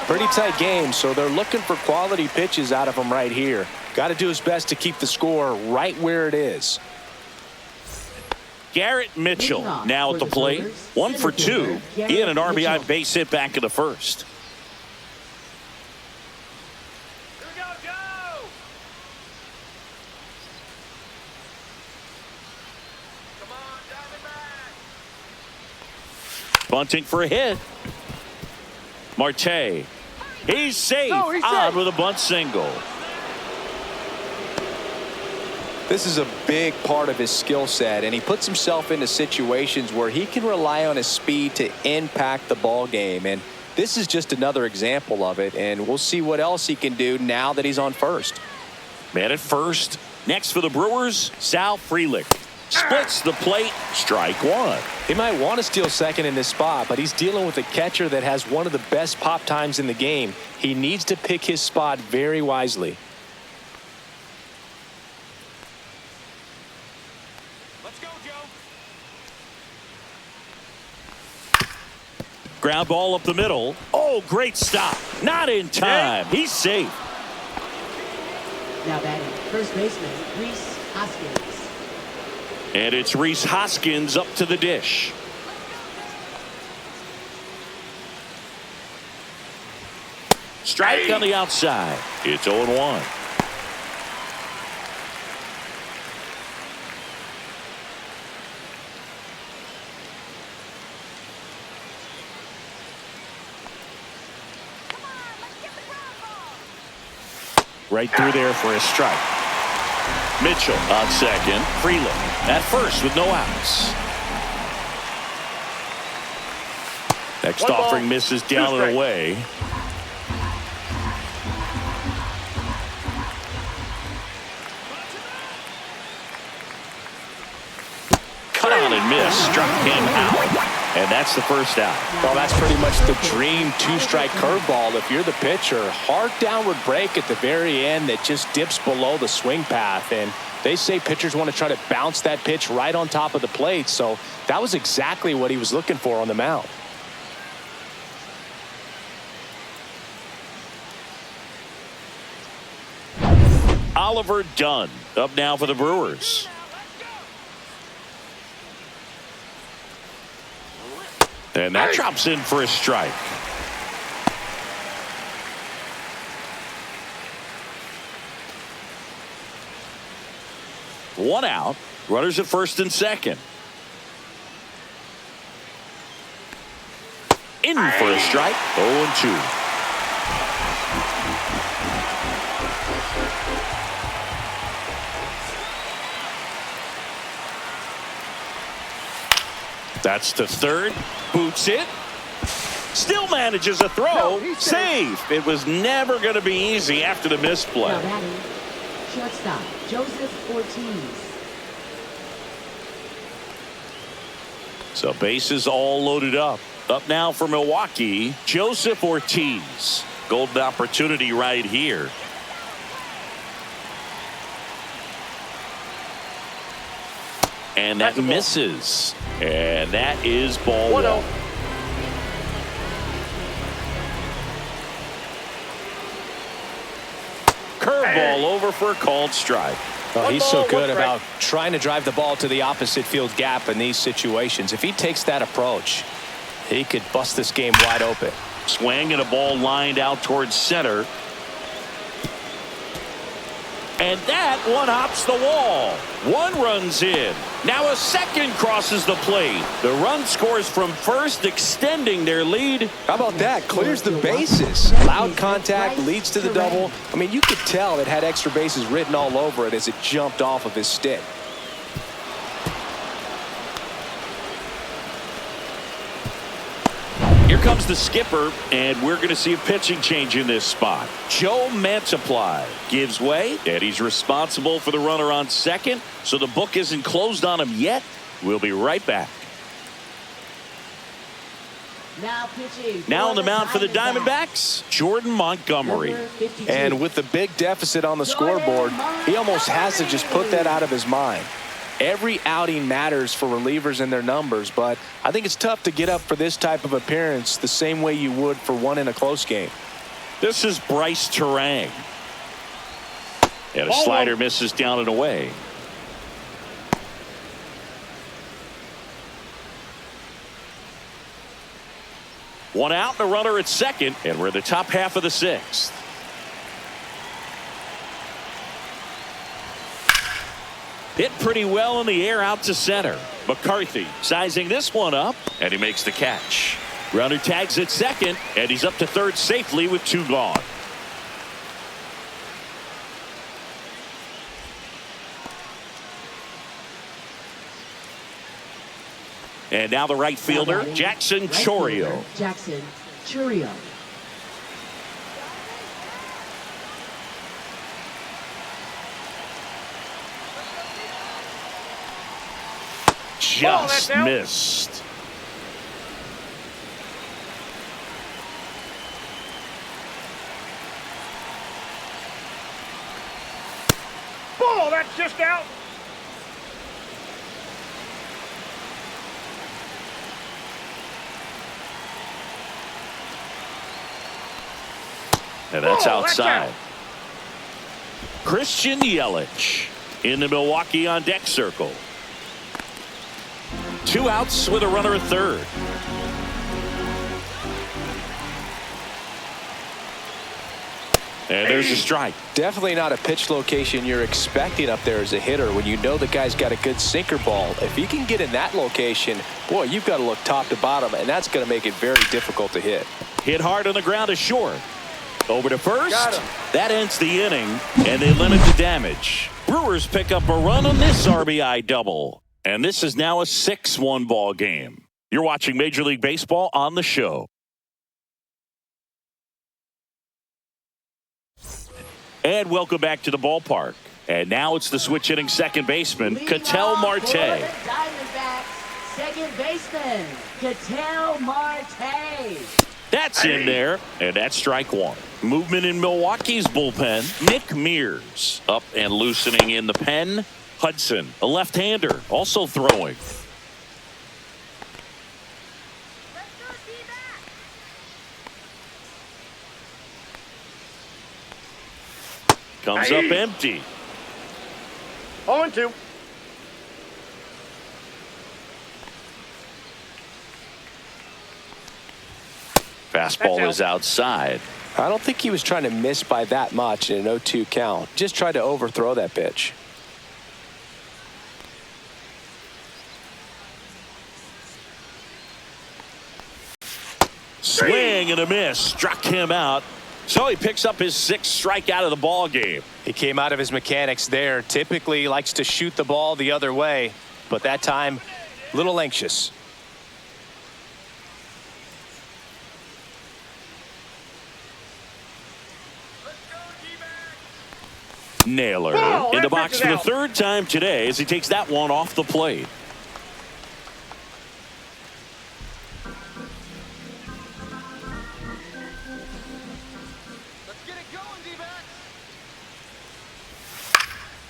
Pretty tight game, so they're looking for quality pitches out of him right here. Got to do his best to keep the score right where it is. Garrett Mitchell now at the plate. 1 for 2 in an RBI base hit back in the first. Bunting for a hit. Marte. He's safe. On with a bunt single. This is a big part of his skill set, and he puts himself into situations where he can rely on his speed to impact the ball game. And this is just another example of it, and we'll see what else he can do now that he's on first. Man at first. Next for the Brewers, Sal Frelick. Splits the plate. Strike 1. He might want to steal second in this spot, but he's dealing with a catcher that has one of the best pop times in the game. He needs to pick his spot very wisely. Let's go, Joe. Ground ball up the middle. Oh, great stop. Not in time. He's safe. Now batting, first baseman, Rhys Hoskins. And it's Rhys Hoskins up to the dish. Strike on the outside. It's 0-1. Right through there for a strike. Mitchell on second. Frelick at first with no outs. Next offering misses down and away. Cut on and miss. Struck him out. And that's the first out. Well, that's pretty much the dream two-strike curveball. If you're the pitcher, hard downward break at the very end that just dips below the swing path. And they say pitchers want to try to bounce that pitch right on top of the plate. So that was exactly what he was looking for on the mound. Oliver Dunn up now for the Brewers. And that drops in for a strike. One out. Runners at first and second. In for a strike. 0-2. That's to third. Boots it. Still manages a throw. Safe. It was never going to be easy after the misplay. Now batting, shortstop, Joseph Ortiz. So bases all loaded up. Up now for Milwaukee, Joseph Ortiz. Golden opportunity right here. And that misses. And that is ball one. Curveball over for a called strike. Oh, he's so good about trying to drive the ball to the opposite field gap in these situations. If he takes that approach, he could bust this game wide open. Swing and a ball lined out towards center. And that one hops the wall. One runs in. Now a second crosses the plate. The run scores from first, extending their lead. How about that? Clears the bases. Loud contact, leads to the double. I mean, you could tell it had extra bases written all over it as it jumped off of his stick. Here comes the skipper, and we're going to see a pitching change in this spot. Joe Mantiply gives way, and he's responsible for the runner on second, so the book isn't closed on him yet. We'll be right back. Now pitching. Now on the mound for the Diamondbacks, Jordan Montgomery. And with the big deficit on the scoreboard, he almost has to just put that out of his mind. Every outing matters for relievers and their numbers, but I think it's tough to get up for this type of appearance the same way you would for one in a close game. This is Bryce Terang. And a slider misses down and away. One out and a runner at second, and we're in the top half of the sixth. Hit pretty well in the air out to center. McCarthy sizing this one up, and he makes the catch. Runner tags at second, and he's up to third safely with two gone. And now the right fielder, Jackson Chourio. Jackson Chourio. Just missed. Ball, that's just out. And that's outside. Christian Yelich in the Milwaukee on deck circle. Two outs with a runner at third. And there's a strike. Definitely not a pitch location you're expecting up there as a hitter when you know the guy's got a good sinker ball. If he can get in that location, boy, you've got to look top to bottom, and that's going to make it very difficult to hit. Hit hard on the ground is short. Over to first. That ends the inning, and they limit the damage. Brewers pick up a run on this RBI double. And this is now a 6-1 ball game. You're watching Major League Baseball on the show. And welcome back to the ballpark. And now it's the switch hitting second baseman, Ketel Marte. Diamondbacks, second baseman, Ketel Marte. That's in there, and that's strike one. Movement in Milwaukee's bullpen. Nick Mears up and loosening in the pen. Hudson, a left-hander, also throwing. Comes up empty. 0-2. Fastball is outside. I don't think he was trying to miss by that much in an 0-2 count. Just tried to overthrow that pitch. Swing and a miss. Struck him out. So he picks up his 6th strikeout of the ball game. He came out of his mechanics there. Typically likes to shoot the ball the other way, but that time a little anxious. Naylor Ball, in the that box pitch for is the out. 3rd time today as he takes that one off the plate.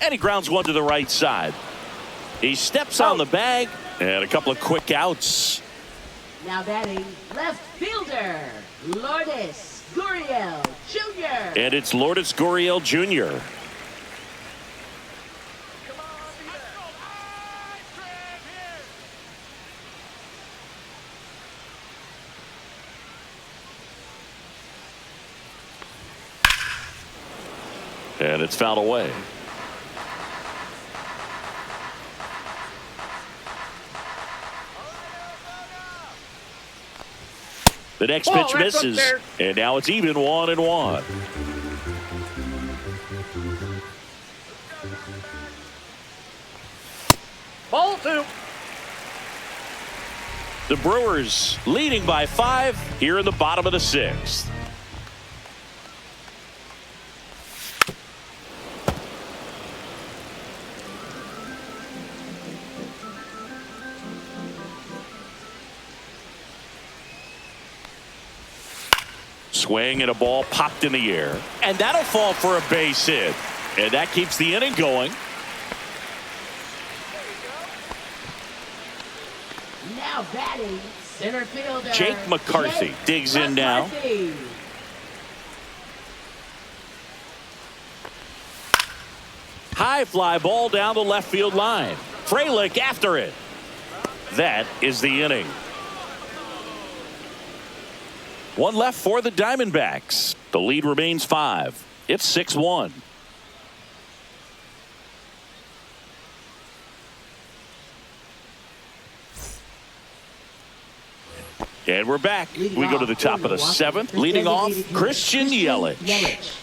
And he grounds one to the right side. He steps on the bag and a couple of quick outs. Now batting, left fielder, Lourdes Gurriel Jr. And it's Lourdes Gurriel Jr. And it's fouled away. The next pitch that's misses, up there. and now it's even 1-1. Ball 2. The Brewers leading by 5 here in the bottom of the 6th. Swing and a ball popped in the air. And that'll fall for a base hit. And that keeps the inning going. Now batting, center fielder, Jake McCarthy Jake digs in now. McCarthy. High fly ball down the left field line. Frelick after it. That is the inning. One left for the Diamondbacks. The lead remains 5. It's 6-1. And we're back. Leading We go to off the top for of the Milwaukee, 7th. Leading off, designated hitter, Christian Yelich.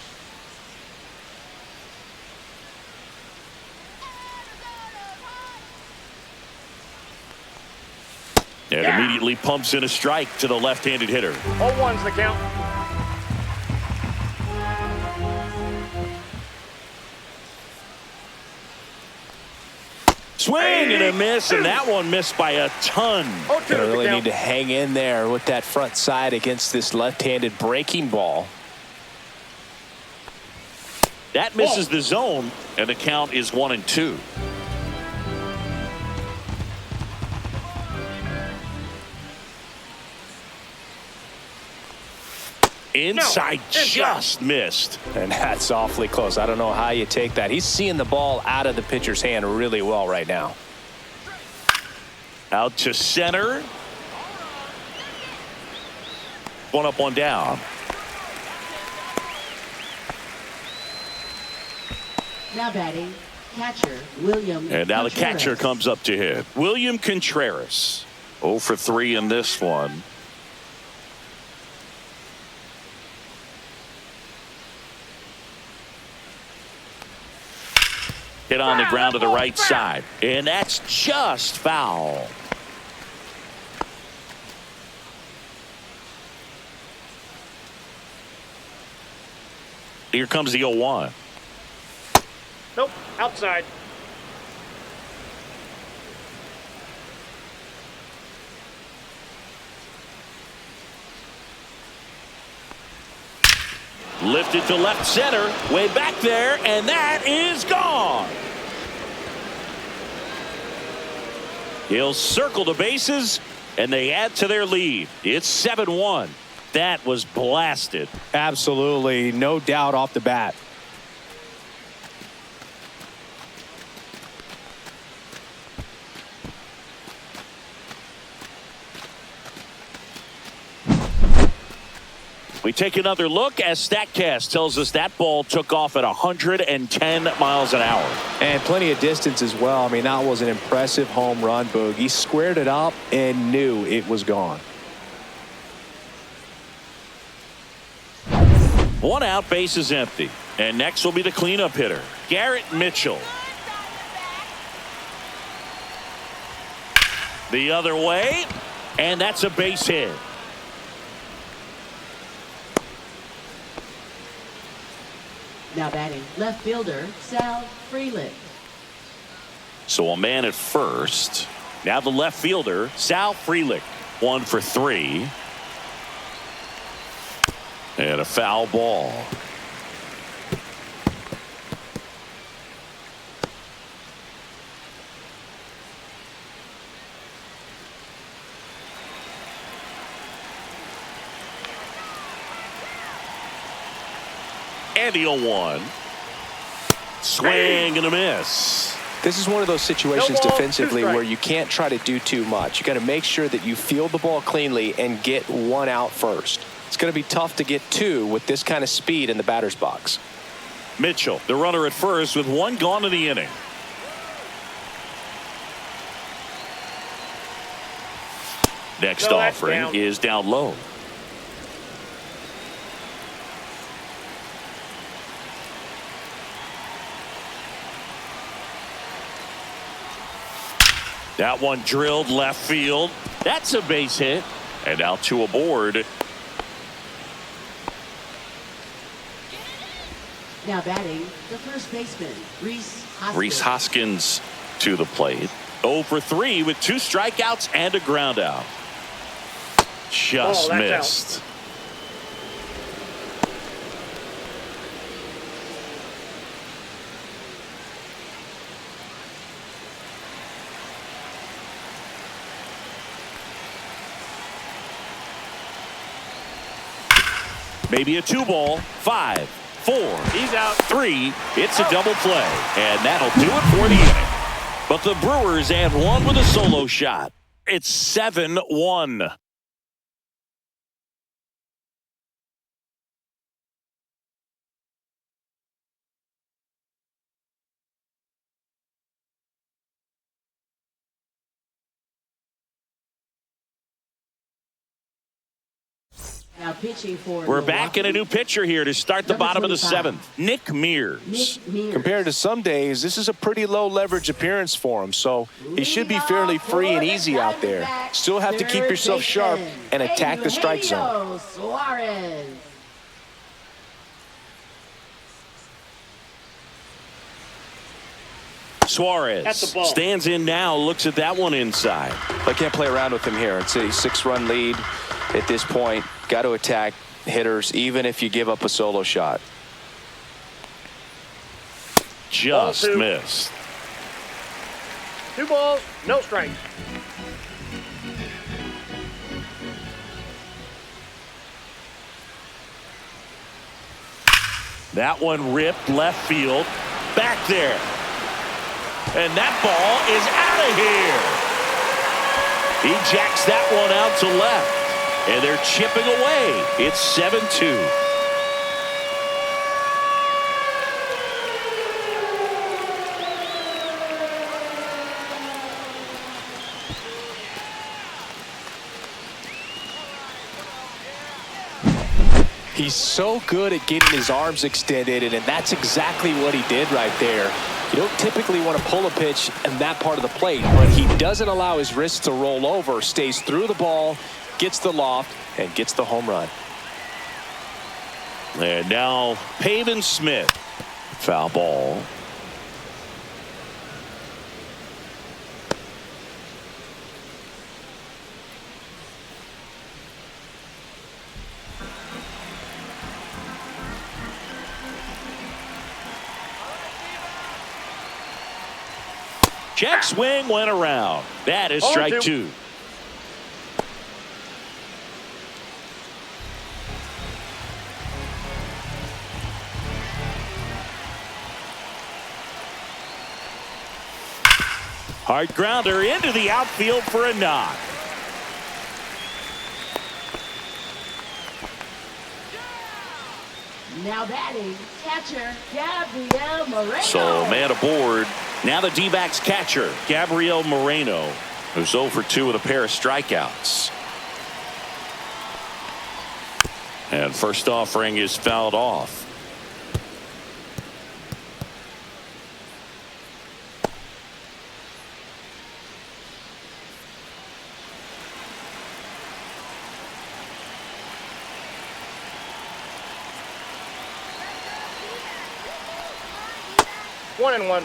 And immediately pumps in a strike to the left-handed hitter. 0-1's the count. Swing and a miss, and that one missed by a ton. 0-2 They the really count. need to hang in there with that front side against this left-handed breaking ball. That misses the zone, and the count is 1-2. Inside, just missed. And that's awfully close. I don't know how you take that. He's seeing the ball out of the pitcher's hand really well right now. Out to center. One up, one down. Now batting, catcher William And now the Contreras. catcher comes up to hit. William Contreras. 0 for 3 in this one. Hit on the ground to the right side. And that's just foul. Here comes the 0-1. Nope, outside. Lifted to left center, way back there, and that is gone. He'll circle the bases, and they add to their lead. It's 7-1. That was blasted. Absolutely, no doubt off the bat. We take another look as StatCast tells us that ball took off at 110 miles an hour. And plenty of distance as well. I mean, that was an impressive home run, Boog. He squared it up and knew it was gone. 1 out, base is empty. And next will be the cleanup hitter, Garrett Mitchell. The other way, and that's a base hit. Now batting, left fielder, Sal Frelick. So a man at first. Now the left fielder, Sal Frelick. 1 for 3. And a foul ball. And the 0-1. Swing and a miss. This is one of those situations No ball, defensively 2 strikes. where you can't try to do too much. You got to make sure that you field the ball cleanly and get 1 out first. It's going to be tough to get 2 with this kind of speed in the batter's box. Mitchell, the runner at first with 1 gone in the inning. Next No, that's offering down. is down low. That one drilled left field. That's a base hit. And now 2 aboard. Now batting, the first baseman, Rhys Hoskins. Rhys Hoskins to the plate. 0 for 3 with 2 strikeouts and a ground out. Just that's missed. Maybe a 2 ball. 5, 4. He's out. 3. It's a double play. And that'll do it for the inning. But the Brewers add 1 with a solo shot. It's 7-1. Now pitching for We're back in a new pitcher here to start the Number bottom of the 25. 7th. Nick Mears. Nick Mears. Compared to some days, this is a pretty low leverage appearance for him, so he should be fairly free and easy out there. Still have to keep yourself sharp and attack the strike zone. Suarez. That's Suarez the ball. stands in now, looks at that one inside. I can't play around with him here. It's a 6-run lead at this point. Got to attack hitters, even if you give up a solo shot. Just Ball 2. missed. 2 balls, no strikes. That one ripped left field. Back there. And that ball is out of here. He jacks that one out to left. And they're chipping away. It's 7-2. He's so good at getting his arms extended, and that's exactly what he did right there. You don't typically want to pull a pitch in that part of the plate, but he doesn't allow his wrists to roll over, stays through the ball, gets the loft, and gets the home run. And now Pavin Smith. Foul ball. Check swing went around. That is strike 0-2. 2. Hard grounder into the outfield for a knock. Now batting, catcher, Gabriel Moreno. So man aboard. Now the D-backs catcher, Gabriel Moreno, who's 0 for 2 with a pair of strikeouts. And first offering is fouled off. One and one.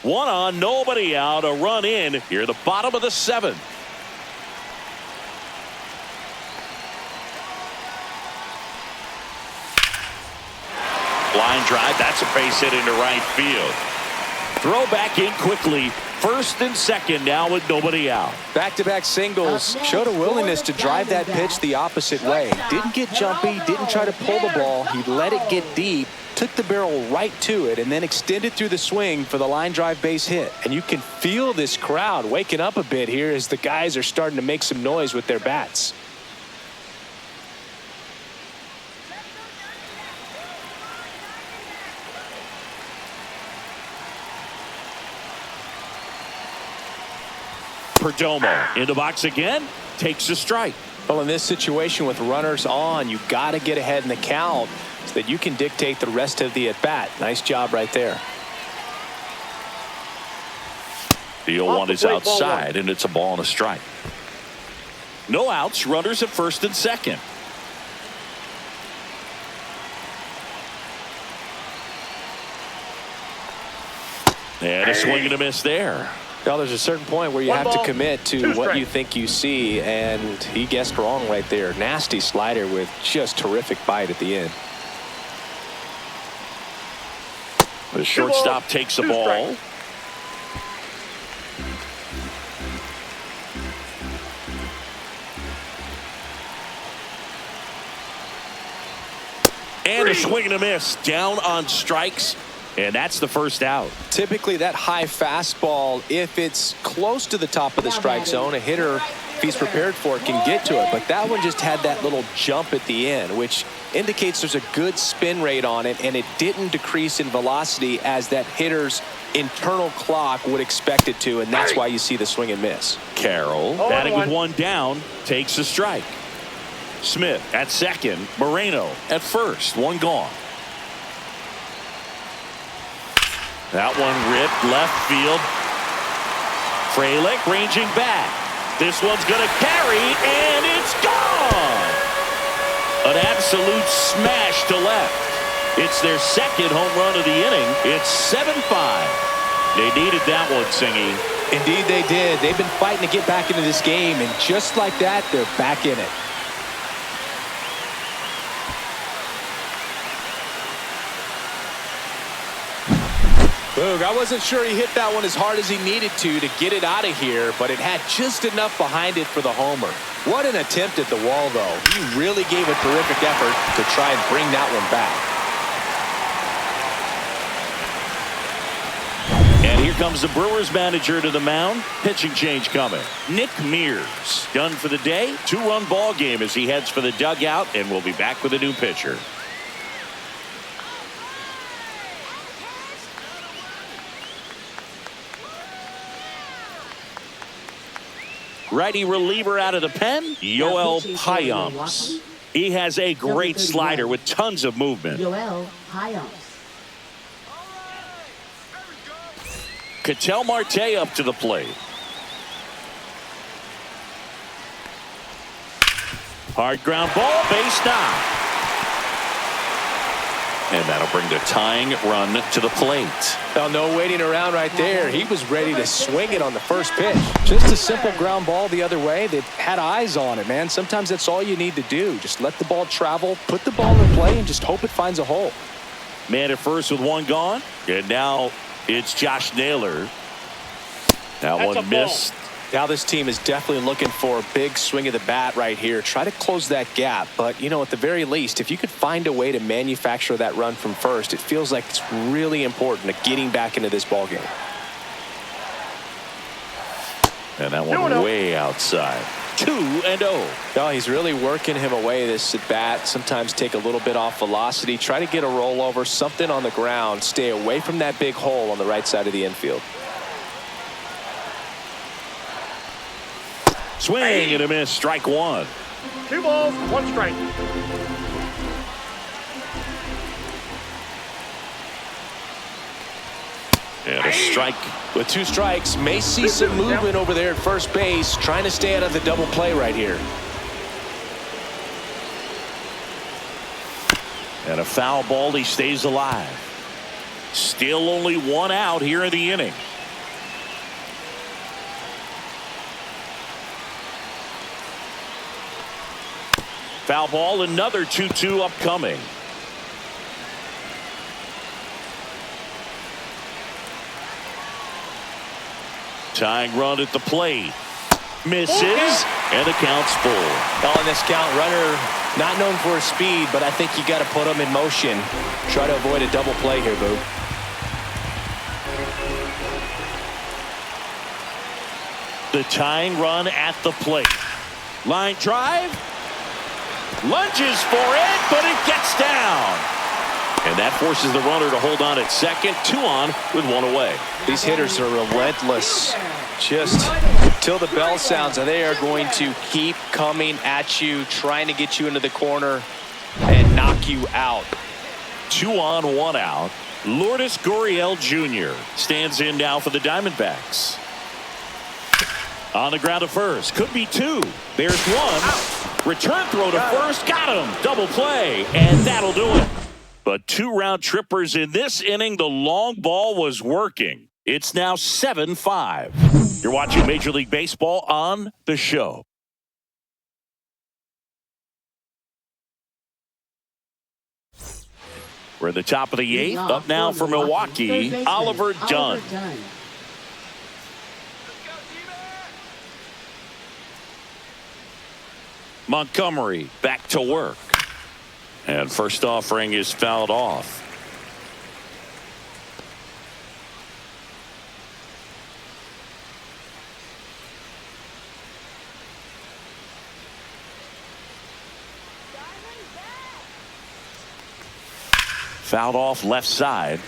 One on, nobody out, a run in here, the bottom of the 7th. Line drive, that's a base hit into right field. Throw back in quickly. First and second now with nobody out. Back-to-back singles showed a willingness to drive that pitch the opposite way. Didn't get jumpy, didn't try to pull the ball. He let it get deep, took the barrel right to it, and then extended through the swing for the line drive base hit. And you can feel this crowd waking up a bit here as the guys are starting to make some noise with their bats. Perdomo in the box again, takes a strike. Well, in this situation with runners on, you got to get ahead in the count so that you can dictate the rest of the at-bat. Nice job right there. The 0-1 is outside, and it's a ball and a strike. No outs, runners at first and second. And a swing and a miss there. Well, there's a certain point where you have to commit to what you think you see, and he guessed wrong right there. Nasty slider with just terrific bite at the end. The shortstop takes the ball. And a swing and a miss, down on strikes. And that's the first out. Typically that high fastball, if it's close to the top of the strike zone, a hitter, if he's prepared for it, can get to it. But that one just had that little jump at the end, which indicates there's a good spin rate on it, and it didn't decrease in velocity as that hitter's internal clock would expect it to, and that's why you see the swing and miss. Carroll, batting with one down, takes a strike. Smith at second, Moreno at first, one gone. That one ripped left field. Frelick ranging back. This one's going to carry, and it's gone. An absolute smash to left. It's their second home run of the inning. It's 7-5. They needed that one, Singy. Indeed they did. They've been fighting to get back into this game, and just like that, they're back in it. Boog, I wasn't sure he hit that one as hard as he needed to get it out of here, but it had just enough behind it for the homer. What an attempt at the wall, though. He really gave a terrific effort to try and bring that one back. And here comes the Brewers manager to the mound. Pitching change coming. Nick Mears done for the day. 2-run ball game as he heads for the dugout, and we'll be back with a new pitcher. Righty reliever out of the pen, Yoel Payamps. He has a great slider with tons of movement. Yoel Payamps. Ketel Marte up to the plate. Hard ground ball, base knock. And that'll bring the tying run to the plate. Well, no waiting around right there. He was ready to swing it on the first pitch. Just a simple ground ball the other way that had eyes on it, man. Sometimes that's all you need to do. Just let the ball travel, put the ball in play, and just hope it finds a hole. Man at first with one gone. And now it's Josh Naylor. That one missed. Now this team is definitely looking for a big swing of the bat right here. Try to close that gap. But, you know, at the very least, if you could find a way to manufacture that run from first, it feels like it's really important to getting back into this ball game. And that one way outside. 2-0. Oh, he's really working him away this at bat. Sometimes take a little bit off velocity. Try to get a rollover, something on the ground. Stay away from that big hole on the right side of the infield. Swing and a miss. Strike one. 2 balls, 1 strike. And a strike. With 2 strikes, may see some movement over there at first base, trying to stay out of the double play right here. And a foul ball. He stays alive. Still only 1 out here in the inning. Foul ball. Another 2-2 upcoming. Tying run at the plate. Misses. And the count's full. On this count, runner not known for his speed, but I think you got to put him in motion. Try to avoid a double play here, Boo. The tying run at the plate. Line drive. Lunges for it, but it gets down. And that forces the runner to hold on at second. 2 on with 1 away. These hitters are relentless. Just till the bell sounds, and they are going to keep coming at you, trying to get you into the corner and knock you out. 2 on, 1 out. Lourdes Gurriel Jr. stands in now for the Diamondbacks. On the ground to first. Could be 2. There's 1. Return throw to first. Got him. Double play. And that'll do it. But 2 round trippers in this inning. The long ball was working. It's now 7-5. You're watching Major League Baseball on The Show. We're at the top of the 8th. Up now for Milwaukee, Oliver Dunn. Montgomery back to work. And first offering is fouled off. Fouled off left side.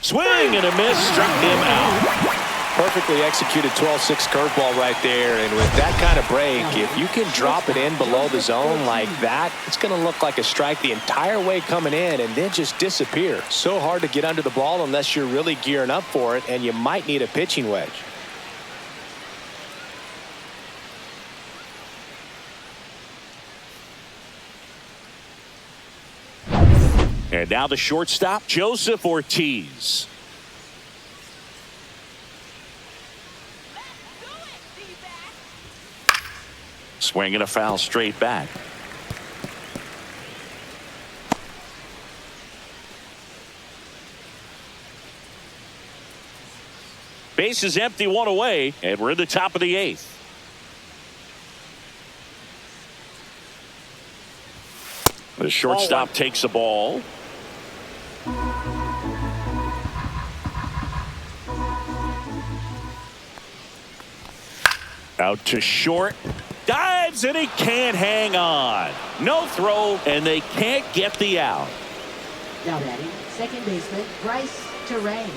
Swing and a miss, struck him out. Perfectly executed 12-6 curveball right there, and with that kind of break, if you can drop it in below the zone like that, it's going to look like a strike the entire way coming in and then just disappear. So hard to get under the ball unless you're really gearing up for it, and you might need a pitching wedge. And now the shortstop, Joseph Ortiz. Swinging a foul straight back. Base is empty, 1 away, and we're in the top of the 8th. The shortstop takes the ball. Out to short. Dives and he can't hang on. No throw, and they can't get the out. Now batting, second baseman Bryce Terang.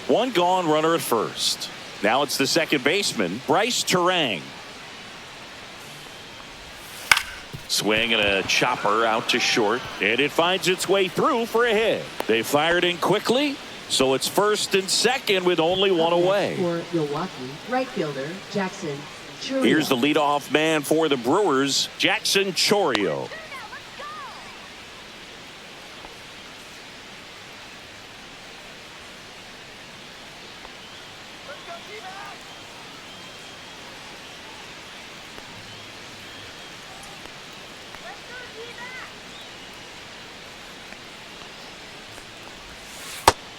1 gone, runner at first. Now it's the second baseman, Bryce Terang. Swing and a chopper out to short, and it finds its way through for a hit. They fired in quickly, so it's first and second with only 1 away. For Milwaukee, right fielder Jackson Chorio. Here's the leadoff man for the Brewers, Jackson Chorio.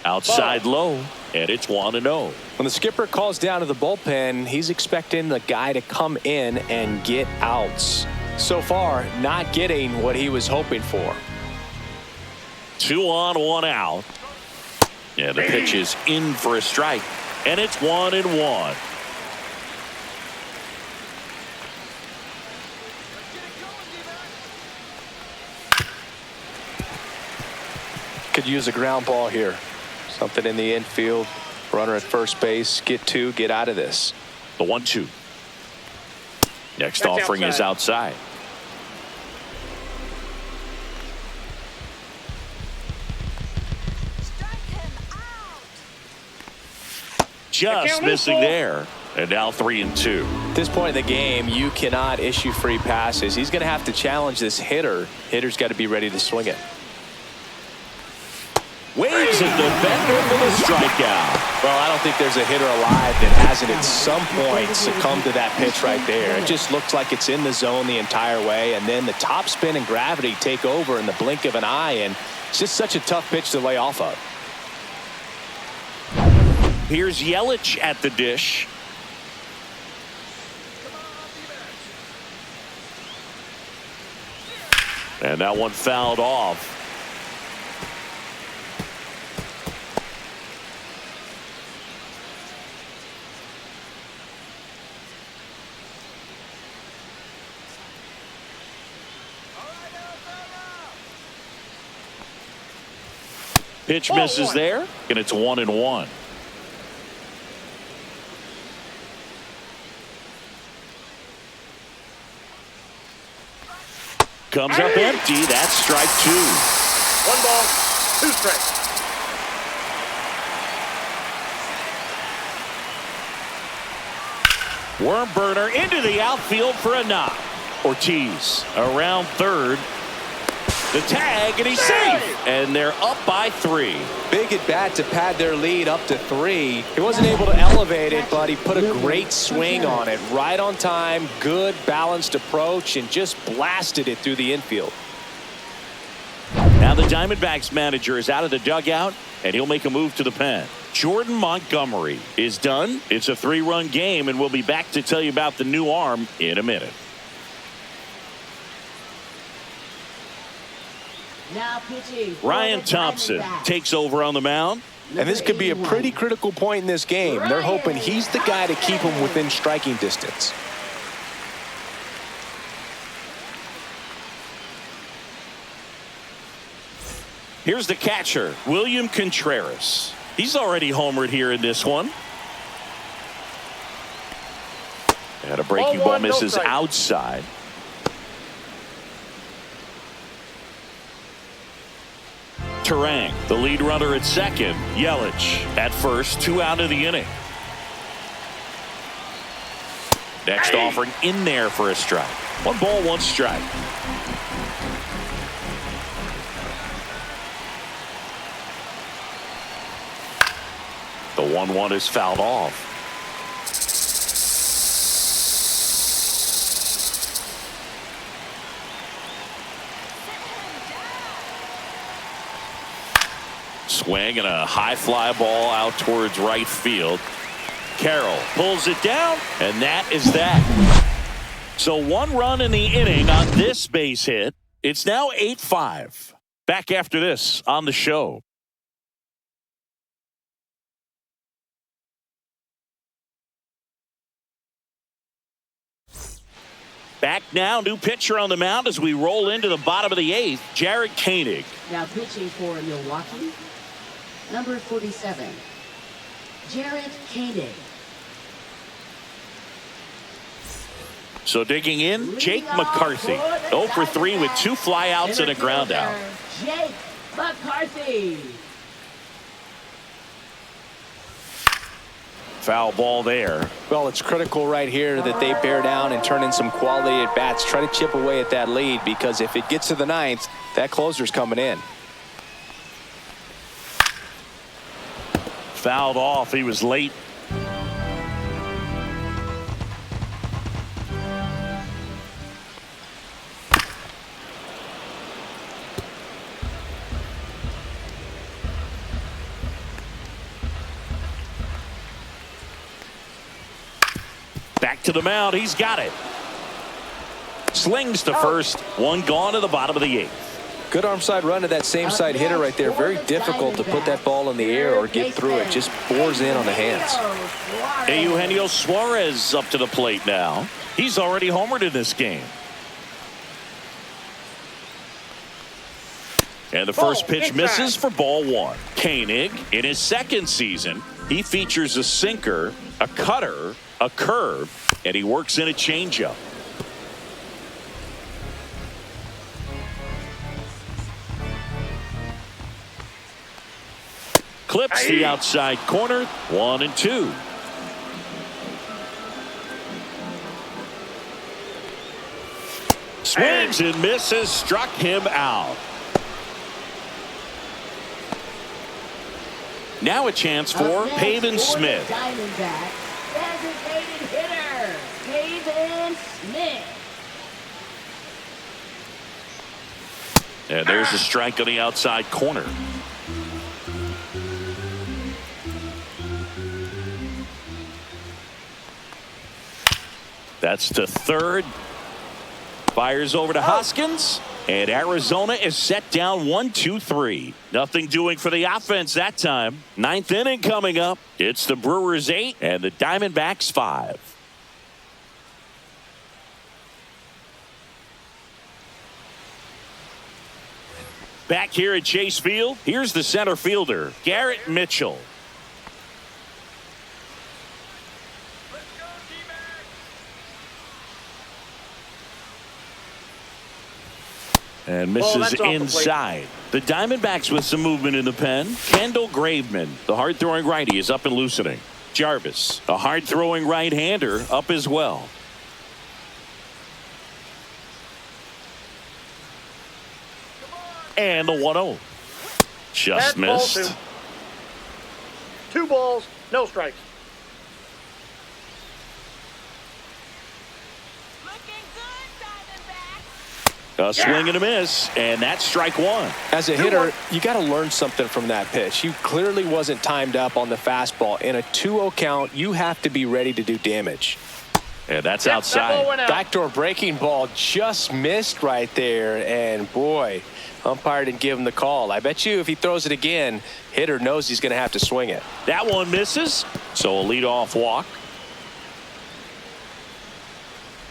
Outside low, and it's 1-0. When the skipper calls down to the bullpen, he's expecting the guy to come in and get outs. So far, not getting what he was hoping for. 2 on, 1 out. Yeah, the pitch is in for a strike, and it's 1-1. Could use a ground ball here. Something in the infield. Runner at first base. Get 2, get out of this. The 1-2. Next offering is outside. Just missing there. And now 3-2. At this point in the game, you cannot issue free passes. He's going to have to challenge this hitter. Hitter's got to be ready to swing it. Waves at the defender for the strikeout. Well, I don't think there's a hitter alive that hasn't at some point succumbed to that pitch right there. It just looks like it's in the zone the entire way, and then the top spin and gravity take over in the blink of an eye, and it's just such a tough pitch to lay off of. Here's Yelich at the dish. And that one fouled off. Pitch misses there, and it's 1-1. Comes up empty. That's strike 2. 1 ball, 2 strikes. Worm burner into the outfield for a knock. Ortiz around third. The tag, and he's safe. And they're up by 3. Big at bat to pad their lead up to 3. He wasn't able to elevate it, but he put a great swing on it. Right on time, good balanced approach, and just blasted it through the infield. Now the Diamondbacks manager is out of the dugout, and he'll make a move to the pen. Jordan Montgomery is done. It's a 3-run game, and we'll be back to tell you about the new arm in a minute. Now pitching. Ryan Thompson takes over on the mound. And this could be a pretty critical point in this game. They're hoping he's the guy to keep him within striking distance. Here's the catcher, William Contreras. He's already homered here in this one. And a breaking ball misses outside. Terang, the lead runner at second. Yelich at first, 2 out of the inning. Next offering in there for a strike. 1 ball, 1 strike. The 1-1 is fouled off. Swing and a high fly ball out towards right field. Carroll pulls it down, and that is that. So 1 run in the inning on this base hit. It's now 8-5. Back after this on the show. Back now, new pitcher on the mound as we roll into the bottom of the 8th, Jared Koenig. Now pitching for Milwaukee, number 47, Jared Koenig. So digging in, Jake McCarthy. 0 for 3 with 2 flyouts and a ground out. Jake McCarthy. Foul ball there. Well, it's critical right here that they bear down and turn in some quality at bats. Try to chip away at that lead, because if it gets to the 9th, that closer's coming in. Fouled off. He was late. Back to the mound. He's got it. Slings to first. One gone to the bottom of the 8th. Good arm side run to that same side hitter right there. Very difficult to put that ball in the air or get through it. Just bores in on the hands. Eugenio Suarez up to the plate now. He's already homered in this game. And the first pitch misses for ball 1. Koenig, in his second season, he features a sinker, a cutter, a curve, and he works in a changeup. Clips the outside corner. 1-2. Swings and misses. Struck him out. Now a chance for Pavin Smith. Diamondback designated hitter, Pavin Smith. And there's a strike on the outside corner. That's to third. Fires over to Hoskins. And Arizona is set down 1-2-3. Nothing doing for the offense that time. 9th inning coming up. It's the Brewers 8 and the Diamondbacks 5. Back here at Chase Field, here's the center fielder, Garrett Mitchell. And misses inside. The Diamondbacks with some movement in the pen. Kendall Graveman, the hard-throwing righty, is up and loosening. Jarvis, a hard-throwing right-hander, up as well. And the 1-0. Just missed. 2 balls, no strikes. A swing and a miss, and that's strike 1. As a hitter, you got to learn something from that pitch. You clearly wasn't timed up on the fastball. In a 2-0 count, you have to be ready to do damage. And that's outside. Backdoor breaking ball just missed right there, and boy, umpire didn't give him the call. I bet you if he throws it again, hitter knows he's going to have to swing it. That one misses, so a leadoff walk.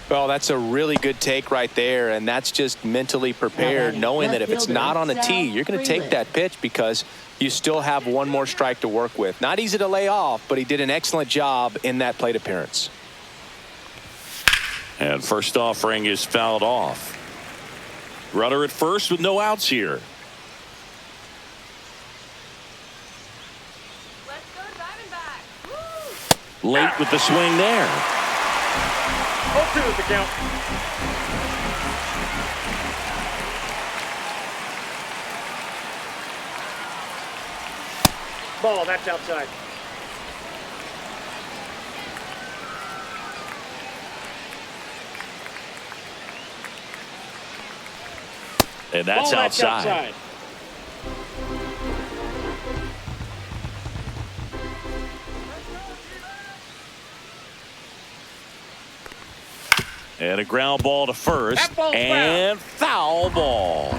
Well, that's a really good take right there, and that's just mentally prepared, knowing that if it's not on a tee, you're going to take that pitch because you still have one more strike to work with. Not easy to lay off, but he did an excellent job in that plate appearance. And first offering is fouled off. Runner at first with no outs here. Let's go Diamondback. Woo! Late with the swing there. 0-2 is the count. Ball, that's outside. And that's outside. And a ground ball to first. And foul ball.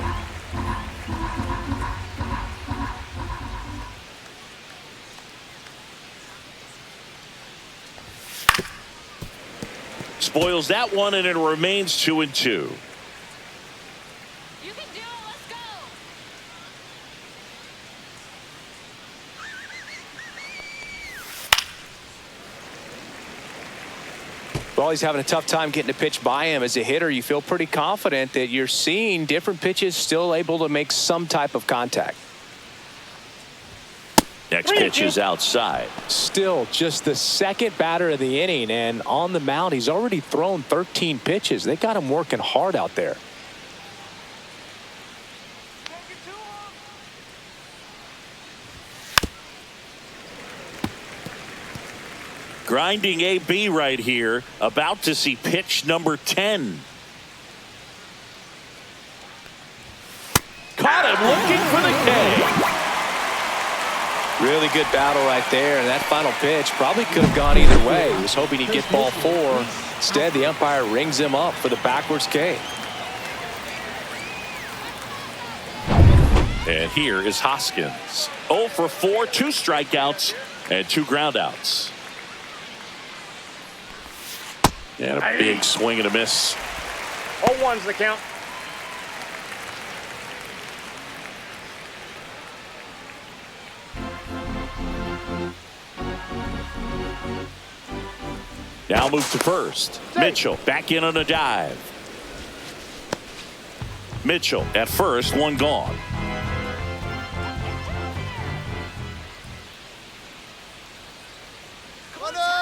Spoils that one, and it remains 2-2. You can do it. Let's go. Well, he's having a tough time getting a pitch by him. As a hitter, you feel pretty confident that you're seeing different pitches still able to make some type of contact. Next pitch is outside. Still just the second batter of the inning, and on the mound, he's already thrown 13 pitches. They got him working hard out there. Grinding AB right here, about to see pitch number 10. Caught him looking for the K. Really good battle right there, and that final pitch probably could have gone either way. He was hoping he'd get ball 4. Instead, the umpire rings him up for the backwards K. And here is Hoskins. 0 for 4, 2 strikeouts, and 2 groundouts. And a big swing and a miss. 0-1's the count. Now move to first. Mitchell back in on a dive. Mitchell at first, 1 gone.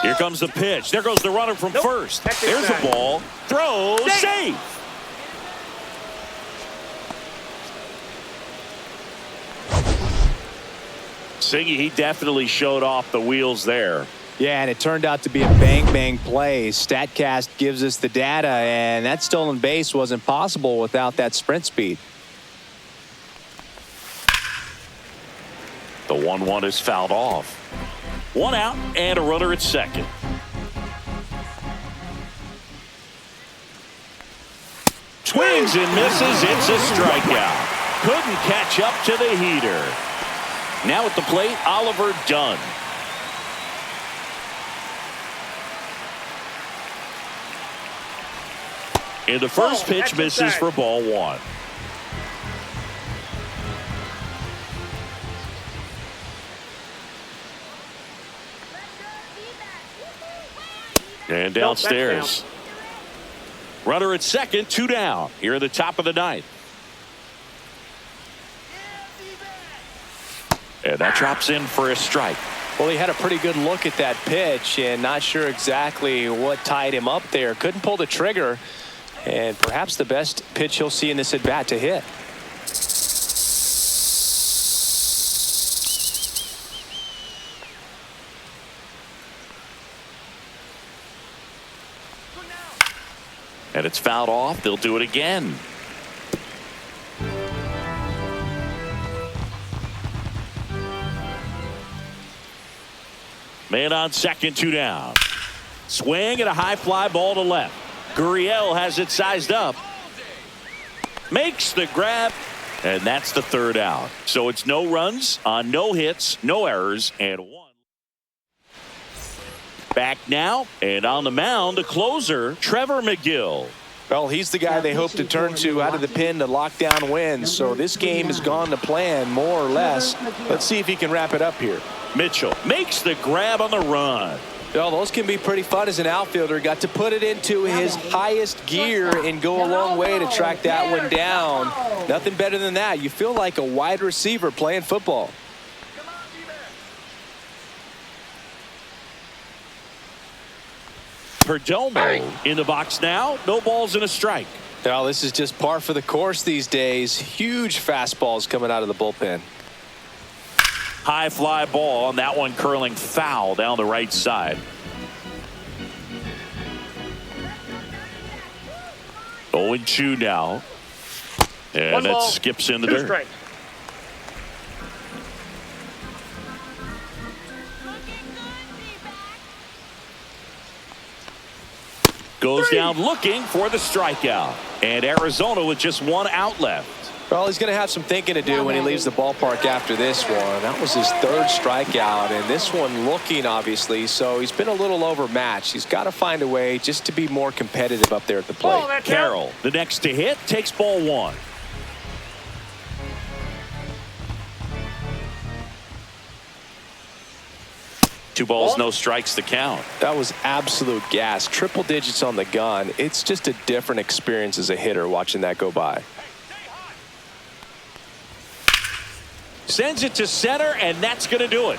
Here comes the pitch. There goes the runner from first. There's a ball. Throw. Save. Siggy, he definitely showed off the wheels there. Yeah, and it turned out to be a bang-bang play. StatCast gives us the data, and that stolen base wasn't possible without that sprint speed. The 1-1 is fouled off. 1 out and a runner at second. Swings and misses. It's a strikeout. Couldn't catch up to the heater. Now at the plate, Oliver Dunn. And the first pitch misses for ball 1. And downstairs. Runner at second, 2 down. Here at the top of the 9th. And that drops in for a strike. Well, he had a pretty good look at that pitch and not sure exactly what tied him up there. Couldn't pull the trigger. And perhaps the best pitch he'll see in this at-bat to hit. And it's fouled off. They'll do it again. Man on second, 2 down. Swing and a high fly ball to left. Gurriel has it sized up. Makes the grab. And that's the 3rd out. So it's no runs on no hits, no errors, and 1. Back now, and on the mound, the closer, Trevor McGill. Well, he's the guy they hope to turn to out of the pen to lock down wins. So this game has gone to plan, more or less. Let's see if he can wrap it up here. Mitchell makes the grab on the run. Well, those can be pretty fun as an outfielder. Got to put it into his highest gear and go a long way to track that one down. Nothing better than that. You feel like a wide receiver playing football. Perdomo in the box now. No balls and a strike. Well, this is just par for the course these days. Huge fastballs coming out of the bullpen. High fly ball on that one, curling foul down the right side. 0-2 now. And it skips in the dirt. Strikes. Goes down looking for the strikeout. And Arizona with just 1 out left. Well, he's going to have some thinking to do when he leaves the ballpark after this one. That was his 3rd strikeout, and this one looking, obviously, so he's been a little overmatched. He's got to find a way just to be more competitive up there at the plate. Carroll, the next to hit, takes ball 1. Two balls, no strikes to count. That was absolute gas. Triple digits on the gun. It's just a different experience as a hitter watching that go by. Sends it to center, and that's going to do it.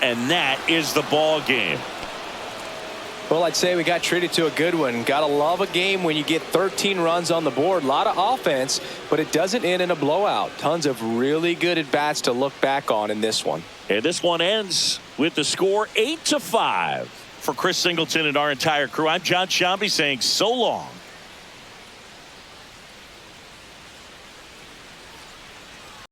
And that is the ball game. Well, I'd say we got treated to a good one. Gotta love a game when you get 13 runs on the board. A lot of offense, but it doesn't end in a blowout. Tons of really good at-bats to look back on in this one. And this one ends with the score 8-5. For Chris Singleton and our entire crew, I'm John Shambi saying so long.